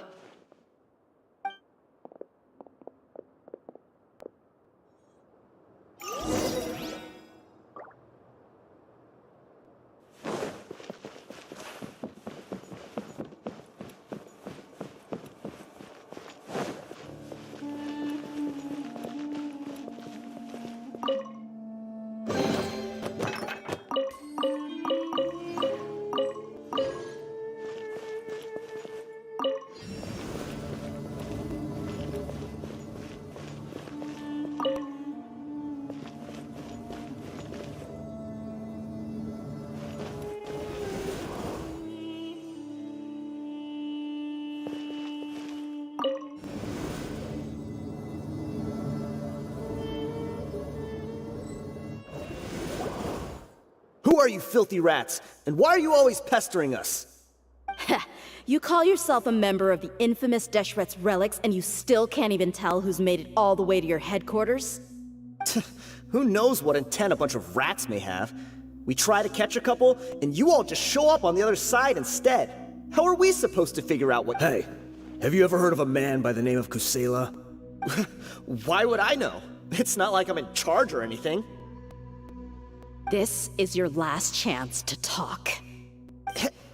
Who are you filthy rats? And why are you always pestering us? You call yourself a member of the infamous Deshret's relics, and you still can't even tell who's made it all the way to your headquarters? Who knows what intent a bunch of rats may have? We try to catch a couple, and you all just show up on the other side instead. How are we supposed to figure out what— Hey, have you ever heard of a man by the name of Kusela? Why would I know? It's not like I'm in charge or anything. This is your last chance to talk.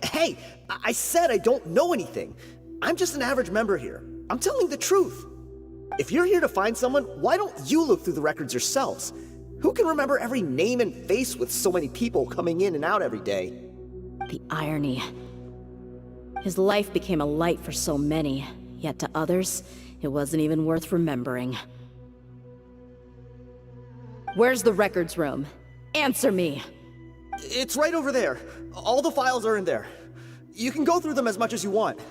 Hey, I said I don't know anything. I'm just an average member here. I'm telling the truth. If you're here to find someone, why don't you look through the records yourselves? Who can remember every name and face with so many people coming in and out every day? The irony. His life became a light for so many, yet to others, it wasn't even worth remembering. Where's the records room? Answer me! It's right over there. All the files are in there. You can go through them as much as you want.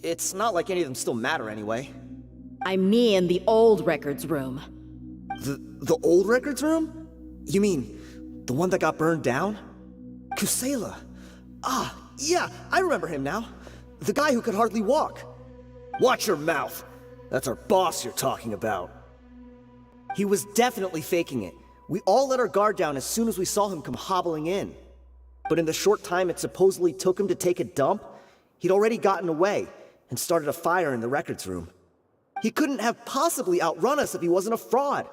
It's not like any of them still matter anyway. I mean the old records room. The old records room? You mean the one that got burned down? Kusela. Ah, yeah, I remember him now. The guy who could hardly walk. Watch your mouth. That's our boss you're talking about. He was definitely faking it. We all let our guard down as soon as we saw him come hobbling in. But in the short time it supposedly took him to take a dump, he'd already gotten away and started a fire in the records room. He couldn't have possibly outrun us if he wasn't a fraud.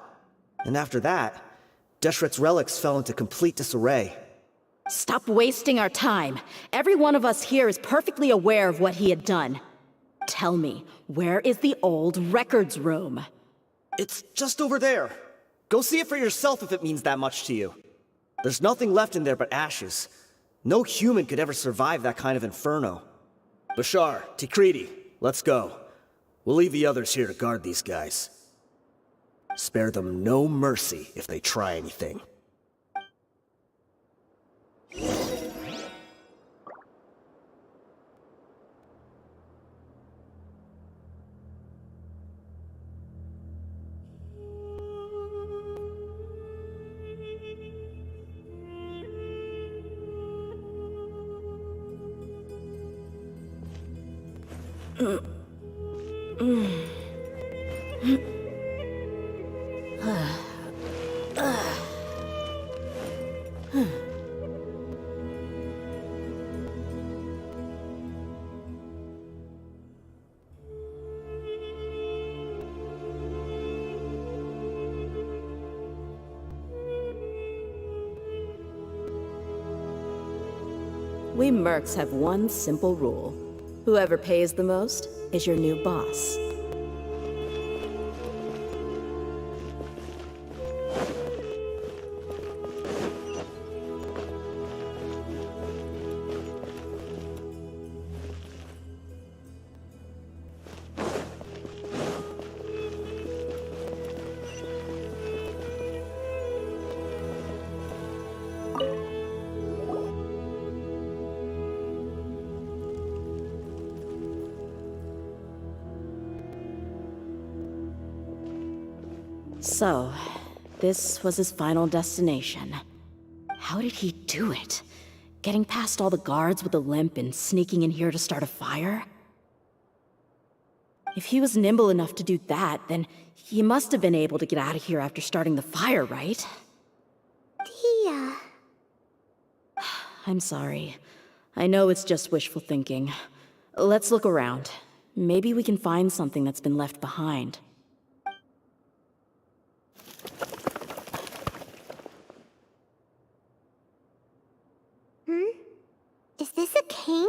And after that, Deshret's relics fell into complete disarray. Stop wasting our time. Every one of us here is perfectly aware of what he had done. Tell me, where is the old records room? It's just over there. Go see it for yourself if it means that much to you. There's nothing left in there but ashes. No human could ever survive that kind of inferno. Bashar, Tikriti, let's go. We'll leave the others here to guard these guys. Spare them no mercy if they try anything. We mercs have one simple rule. Whoever pays the most is your new boss. So, this was his final destination. How did he do it? Getting past all the guards with a limp and sneaking in here to start a fire? If he was nimble enough to do that, then he must have been able to get out of here after starting the fire, right? Tia... I'm sorry. I know it's just wishful thinking. Let's look around. Maybe we can find something that's been left behind. Is this a cane?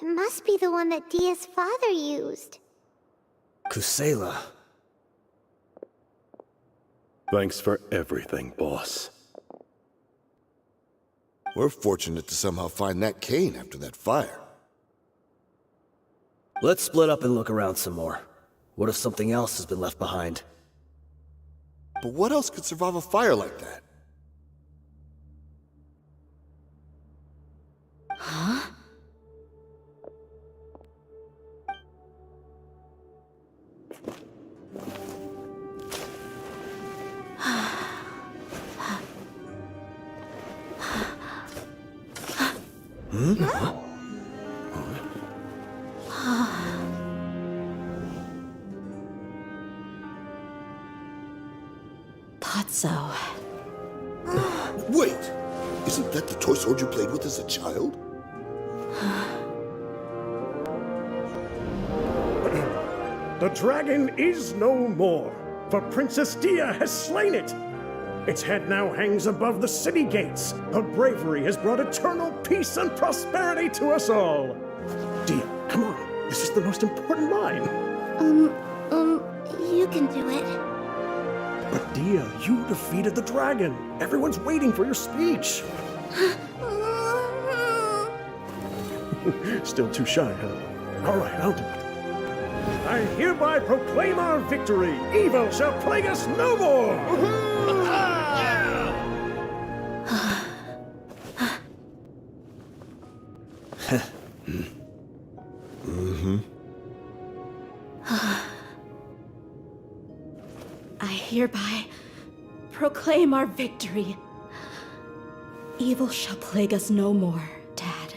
It must be the one that Dia's father used. Kusela. Thanks for everything, boss. We're fortunate to somehow find that cane after that fire. Let's split up and look around some more. What if something else has been left behind? But what else could survive a fire like that? Huh? Patso. Wait! Isn't that the toy sword you played with as a child? The dragon is no more, for Princess Dia has slain it. Its head now hangs above the city gates. Her bravery has brought eternal peace and prosperity to us all. Dia, come on. This is the most important line. You can do it. But Dia, you defeated the dragon. Everyone's waiting for your speech. Still too shy, huh? All right, I'll do it. I hereby proclaim our victory. Evil shall plague us no more. I hereby proclaim our victory. Evil shall plague us no more, Dad.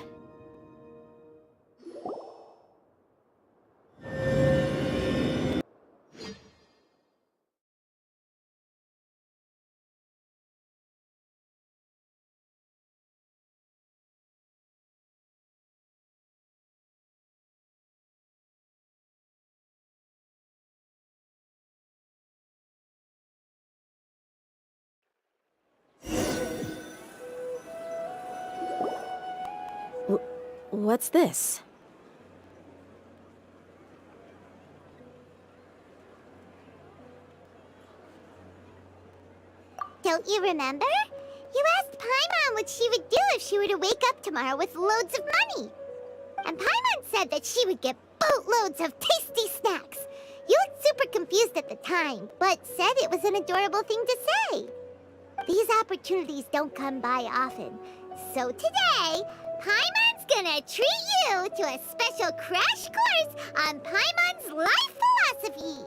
What's this? Don't you remember? You asked Paimon what she would do if she were to wake up tomorrow with loads of money. And Paimon said that she would get boatloads of tasty snacks. You looked super confused at the time, but said it was an adorable thing to say. These opportunities don't come by often. So today, Paimon's gonna treat you to a special crash course on Paimon's life philosophy.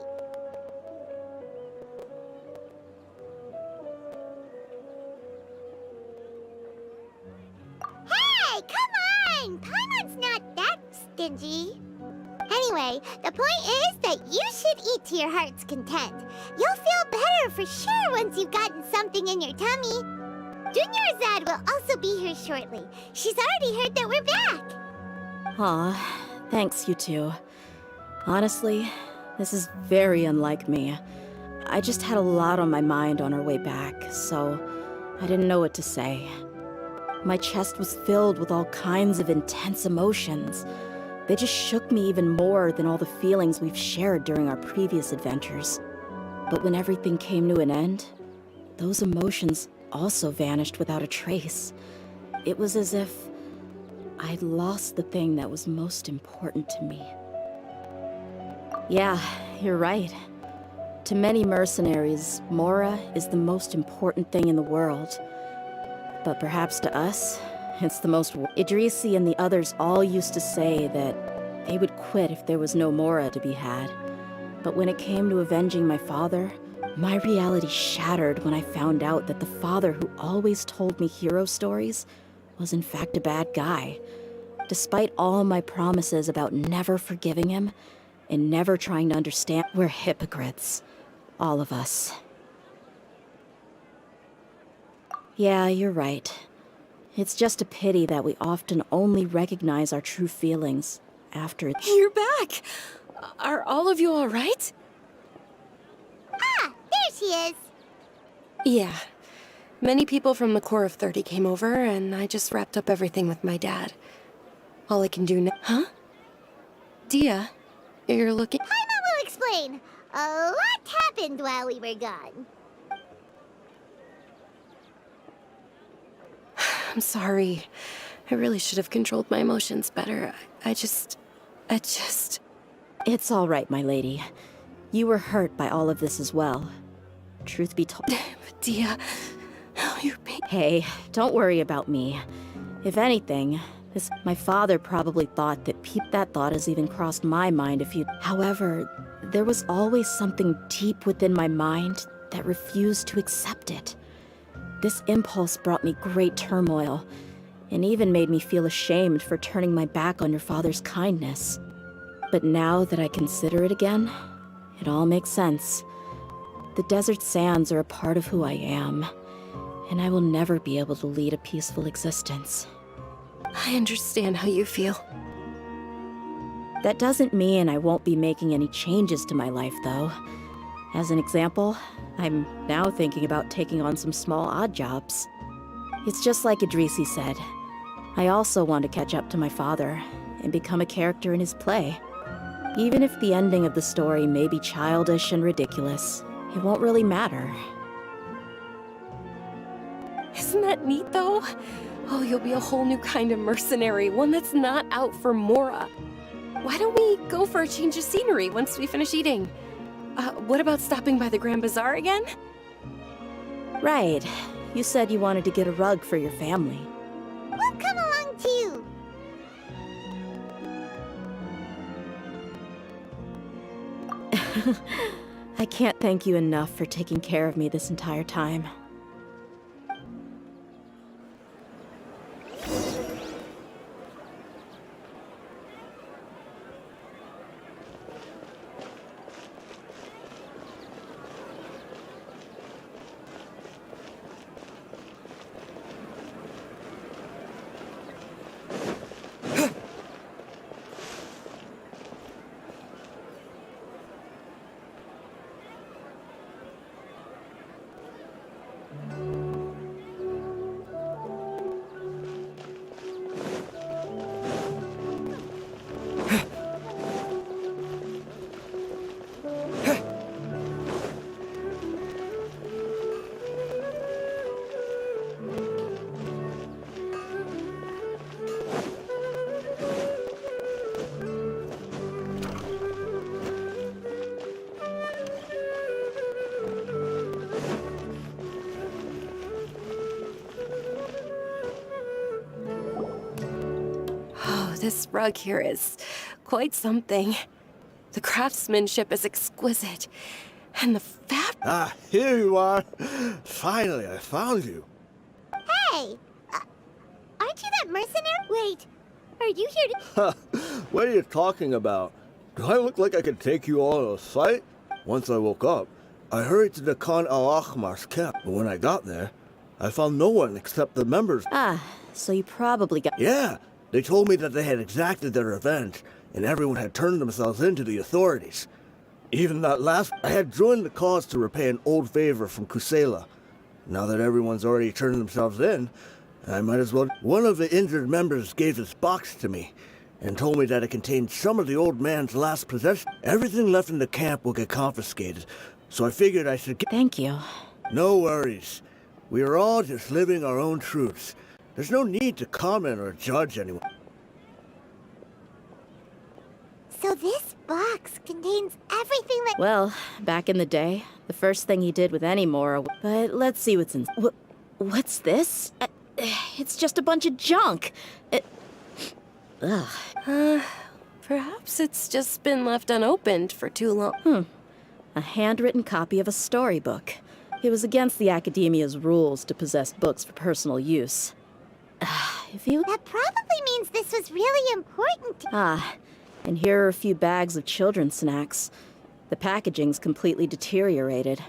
Hey, come on! Paimon's not that stingy. Anyway, the point is that you should eat to your heart's content. You'll feel better for sure once you've gotten something in your tummy. Junyarzad will also be here shortly. She's already heard that we're back. Aw, thanks, you two. Honestly, this is very unlike me. I just had a lot on my mind on our way back, so I didn't know what to say. My chest was filled with all kinds of intense emotions. They just shook me even more than all the feelings we've shared during our previous adventures. But when everything came to an end, those emotions also vanished without a trace. It was as if I'd lost the thing that was most important to me. Yeah, you're right. To many mercenaries, Mora is the most important thing in the world. But perhaps to us, it's the most... Idrisi and the others all used to say that they would quit if there was no Mora to be had. But when it came to avenging my father, my reality shattered when I found out that the father who always told me hero stories was in fact a bad guy. Despite all my promises about never forgiving him and never trying to understand, we're hypocrites. All of us. Yeah, you're right. It's just a pity that we often only recognize our true feelings after it's... You're back! Are all of you all right? Ah, there she is. Yeah. Many people from the Corps of 30 came over, and I just wrapped up everything with my dad. All I can do now... Huh? Dia, you're looking... Paimon will explain. A lot happened while we were gone. I'm sorry. I really should have controlled my emotions better. I just... It's all right, my lady. You were hurt by all of this as well. Truth be told... But Dia... Oh, you're being... Hey, don't worry about me. If anything, my father probably thought that that thought has even crossed my mind if you... However, there was always something deep within my mind that refused to accept it. This impulse brought me great turmoil, and even made me feel ashamed for turning my back on your father's kindness. But now that I consider it again, it all makes sense. The desert sands are a part of who I am, and I will never be able to lead a peaceful existence. I understand how you feel. That doesn't mean I won't be making any changes to my life, though. As an example, I'm now thinking about taking on some small odd jobs. It's just like Idrisi said. I also want to catch up to my father and become a character in his play. Even if the ending of the story may be childish and ridiculous, it won't really matter. Isn't that neat, though? Oh, you'll be a whole new kind of mercenary, one that's not out for Mora. Why don't we go for a change of scenery once we finish eating? What about stopping by the Grand Bazaar again? Right. You said you wanted to get a rug for your family. We'll come along too. I can't thank you enough for taking care of me this entire time. This rug here is quite something. The craftsmanship is exquisite, and the fabric... Ah, here you are. Finally, I found you. Hey! Aren't you that mercenary? Wait, are you here to... What are you talking about? Do I look like I could take you all to a fight? Once I woke up, I hurried to the Khan al-Ahmar's camp, but when I got there, I found no one except the members. Ah, so you probably got... Yeah, they told me that they had exacted their revenge, and everyone had turned themselves in to the authorities. Even that last... I had joined the cause to repay an old favor from Kusela. Now that everyone's already turned themselves in, I might as well. One of the injured members gave this box to me and told me that it contained some of the old man's last possessions. Everything left in the camp will get confiscated, so I figured I should get... Thank you. No worries. We are all just living our own truths. There's no need to comment or judge anyone. So this box contains everything that... Well, back in the day, the first thing he did with any Mora... But let's see what's in... What's this? It's just a bunch of junk. Ugh. Perhaps it's just been left unopened for too long. A handwritten copy of a storybook. It was against the Academia's rules to possess books for personal use. That probably means this was really important. And here are a few bags of children's snacks. The packaging's completely deteriorated.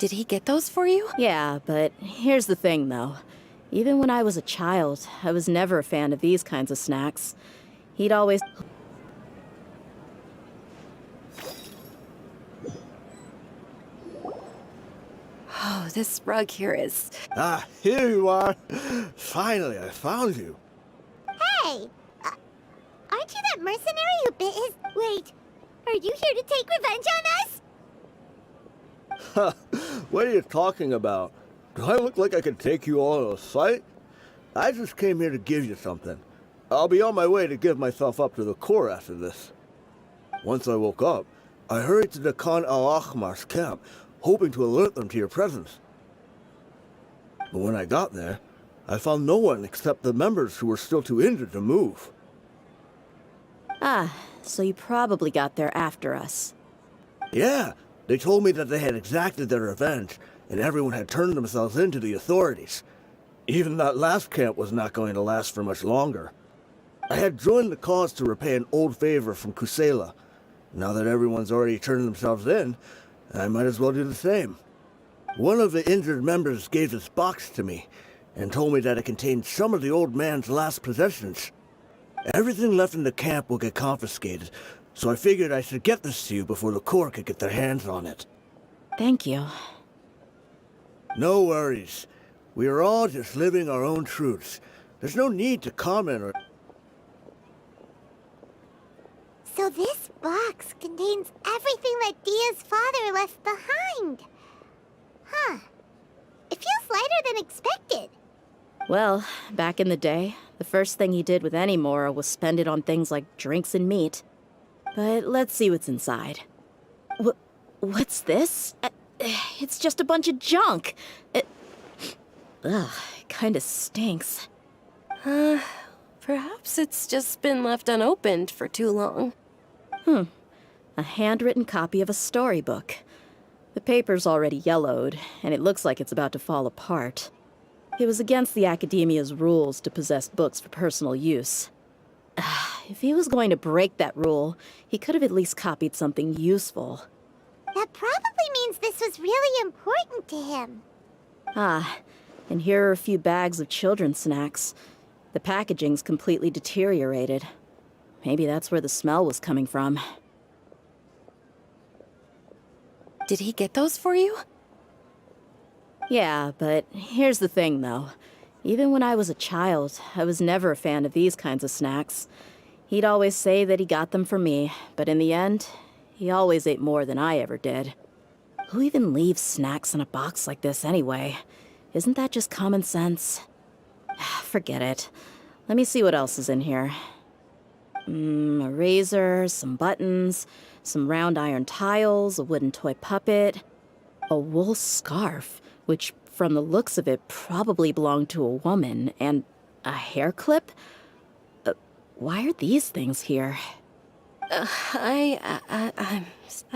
Did he get those for you? Yeah, but here's the thing, though. Even when I was a child, I was never a fan of these kinds of snacks. He'd always... Oh, this rug here is... Ah, here you are. Finally, I found you. Hey! Aren't you that mercenary who bit his... Wait, are you here to take revenge on us? What are you talking about? Do I look like I could take you all in a fight? I just came here to give you something. I'll be on my way to give myself up to the Corps after this. Once I woke up, I hurried to the Khan al-Ahmar's camp, hoping to alert them to your presence. But when I got there, I found no one except the members who were still too injured to move. So you probably got there after us. Yeah, they told me that they had exacted their revenge, and everyone had turned themselves in to the authorities. Even that last camp was not going to last for much longer. I had joined the cause to repay an old favor from Kusela. Now that everyone's already turned themselves in, I might as well do the same. One of the injured members gave this box to me, and told me that it contained some of the old man's last possessions. Everything left in the camp will get confiscated, so I figured I should get this to you before the Corps could get their hands on it. Thank you. No worries. We are all just living our own truths. There's no need to comment or... So this box contains everything that Dia's father left behind. Huh. It feels lighter than expected. Well, back in the day, the first thing he did with any Mora was spend it on things like drinks and meat. But let's see what's inside. What's this? It's just a bunch of junk. It kinda stinks. Perhaps it's just been left unopened for too long. A handwritten copy of a storybook. The paper's already yellowed, and it looks like it's about to fall apart. It was against the Academia's rules to possess books for personal use. If he was going to break that rule, he could have at least copied something useful. That probably means this was really important to him. And here are a few bags of children's snacks. The packaging's completely deteriorated. Maybe that's where the smell was coming from. Did he get those for you? Yeah, but here's the thing, though. Even when I was a child, I was never a fan of these kinds of snacks. He'd always say that he got them for me, but in the end, he always ate more than I ever did. Who even leaves snacks in a box like this anyway? Isn't that just common sense? Forget it. Let me see what else is in here. A razor, some buttons, some round iron tiles, a wooden toy puppet, a wool scarf, which from the looks of it probably belonged to a woman, and a hair clip? Why are these things here? I'm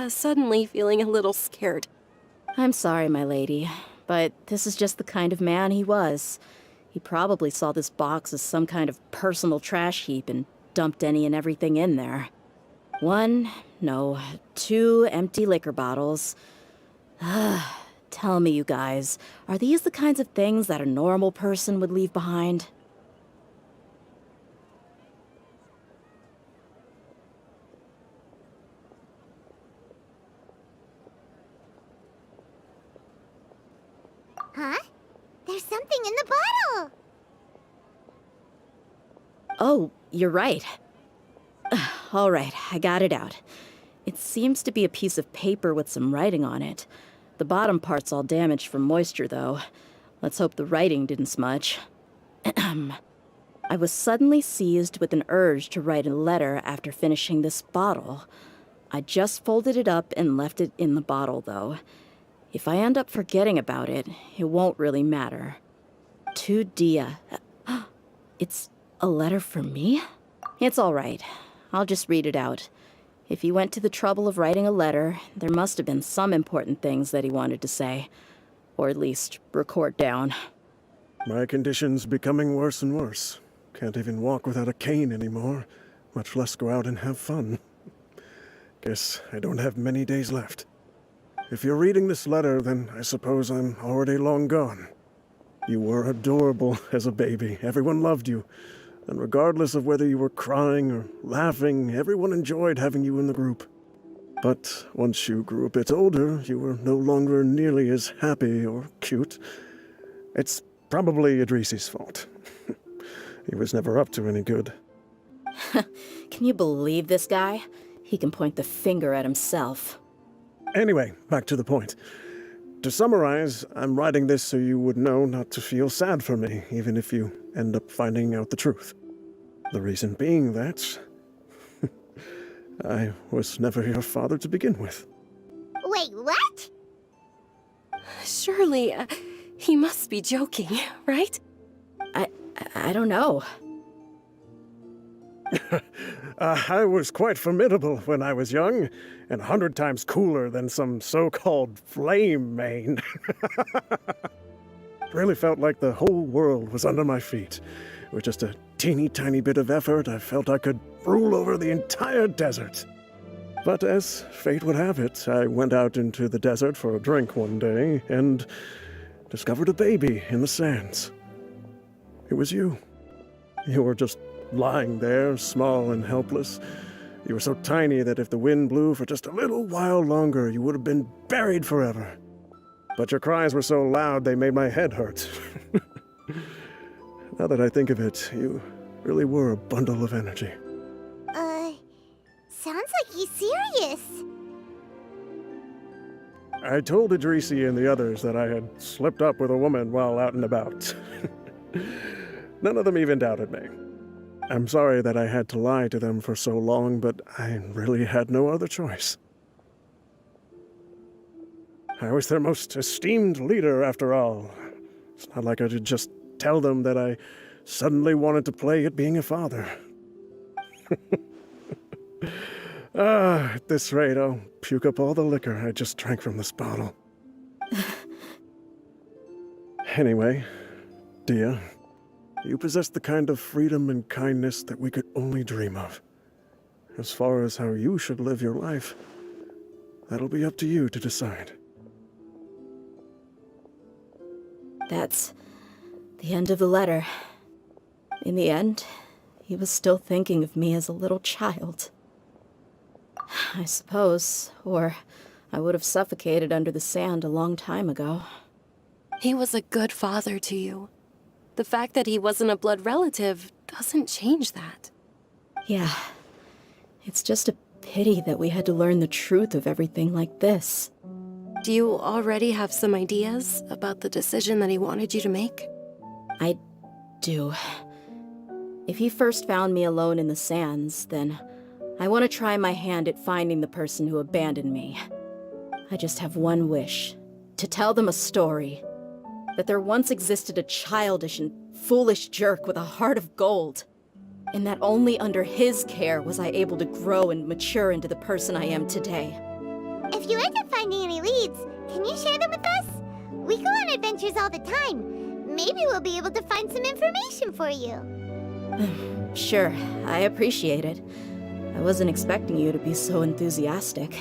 suddenly feeling a little scared. I'm sorry, my lady, but this is just the kind of man he was. He probably saw this box as some kind of personal trash heap and dumped any and everything in there. 2 empty liquor bottles. Tell me, you guys, are these the kinds of things that a normal person would leave behind? Huh? There's something in the bottle! you're right. All right, I got it out. It seems to be a piece of paper with some writing on it. The bottom part's all damaged from moisture, though. Let's hope the writing didn't smudge. I was suddenly seized with an urge to write a letter after finishing this bottle. I just folded it up and left it in the bottle, though. If I end up forgetting about it, it won't really matter. To Dia. It's a letter for me? It's all right. I'll just read it out. If he went to the trouble of writing a letter, there must have been some important things that he wanted to say. Or at least record down. My condition's becoming worse and worse. Can't even walk without a cane anymore, much less go out and have fun. Guess I don't have many days left. If you're reading this letter, then I suppose I'm already long gone. You were adorable as a baby. Everyone loved you. And regardless of whether you were crying or laughing, everyone enjoyed having you in the group. But once you grew a bit older, you were no longer nearly as happy or cute. It's probably Idrisi's fault. He was never up to any good. Can you believe this guy? He can point the finger at himself. Anyway, back to the point. To summarize, I'm writing this so you would know not to feel sad for me, even if you end up finding out the truth. The reason being that I was never your father to begin with. Wait, what? Surely, he must be joking, right? I don't know. I was quite formidable when I was young, and 100 times cooler than some so-called flame main. Really felt like the whole world was under my feet. With just a teeny tiny bit of effort, I felt I could rule over the entire desert. But as fate would have it, I went out into the desert for a drink one day and discovered a baby in the sands. It was you. You were just lying there, small and helpless. You were so tiny that if the wind blew for just a little while longer, you would have been buried forever. But your cries were so loud they made my head hurt. Now that I think of it, you really were a bundle of energy. Sounds like he's serious. I told Idrisi and the others that I had slipped up with a woman while out and about. None of them even doubted me. I'm sorry that I had to lie to them for so long, but I really had no other choice. I was their most esteemed leader, after all. It's not like I could just tell them that I suddenly wanted to play at being a father. At this rate, I'll puke up all the liquor I just drank from this bottle. Anyway, Dia, you possess the kind of freedom and kindness that we could only dream of. As far as how you should live your life, that'll be up to you to decide. That's the end of the letter. In the end, he was still thinking of me as a little child. I suppose, or I would have suffocated under the sand a long time ago. He was a good father to you. The fact that he wasn't a blood relative doesn't change that. Yeah. It's just a pity that we had to learn the truth of everything like this. Do you already have some ideas about the decision that he wanted you to make? I do. If he first found me alone in the sands, then I want to try my hand at finding the person who abandoned me. I just have one wish. To tell them a story. That there once existed a childish and foolish jerk with a heart of gold. And that only under his care was I able to grow and mature into the person I am today. If you end up finding any leads, can you share them with us? We go on adventures all the time. Maybe we'll be able to find some information for you. Sure, I appreciate it. I wasn't expecting you to be so enthusiastic.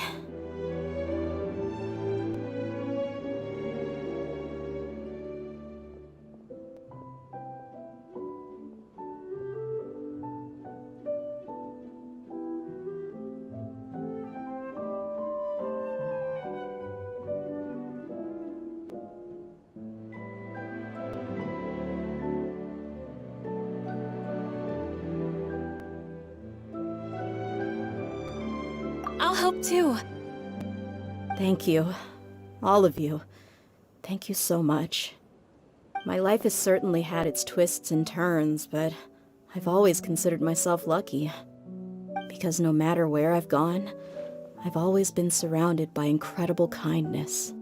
I'll help too. Thank you. All of you. Thank you so much. My life has certainly had its twists and turns, but I've always considered myself lucky. Because no matter where I've gone, I've always been surrounded by incredible kindness.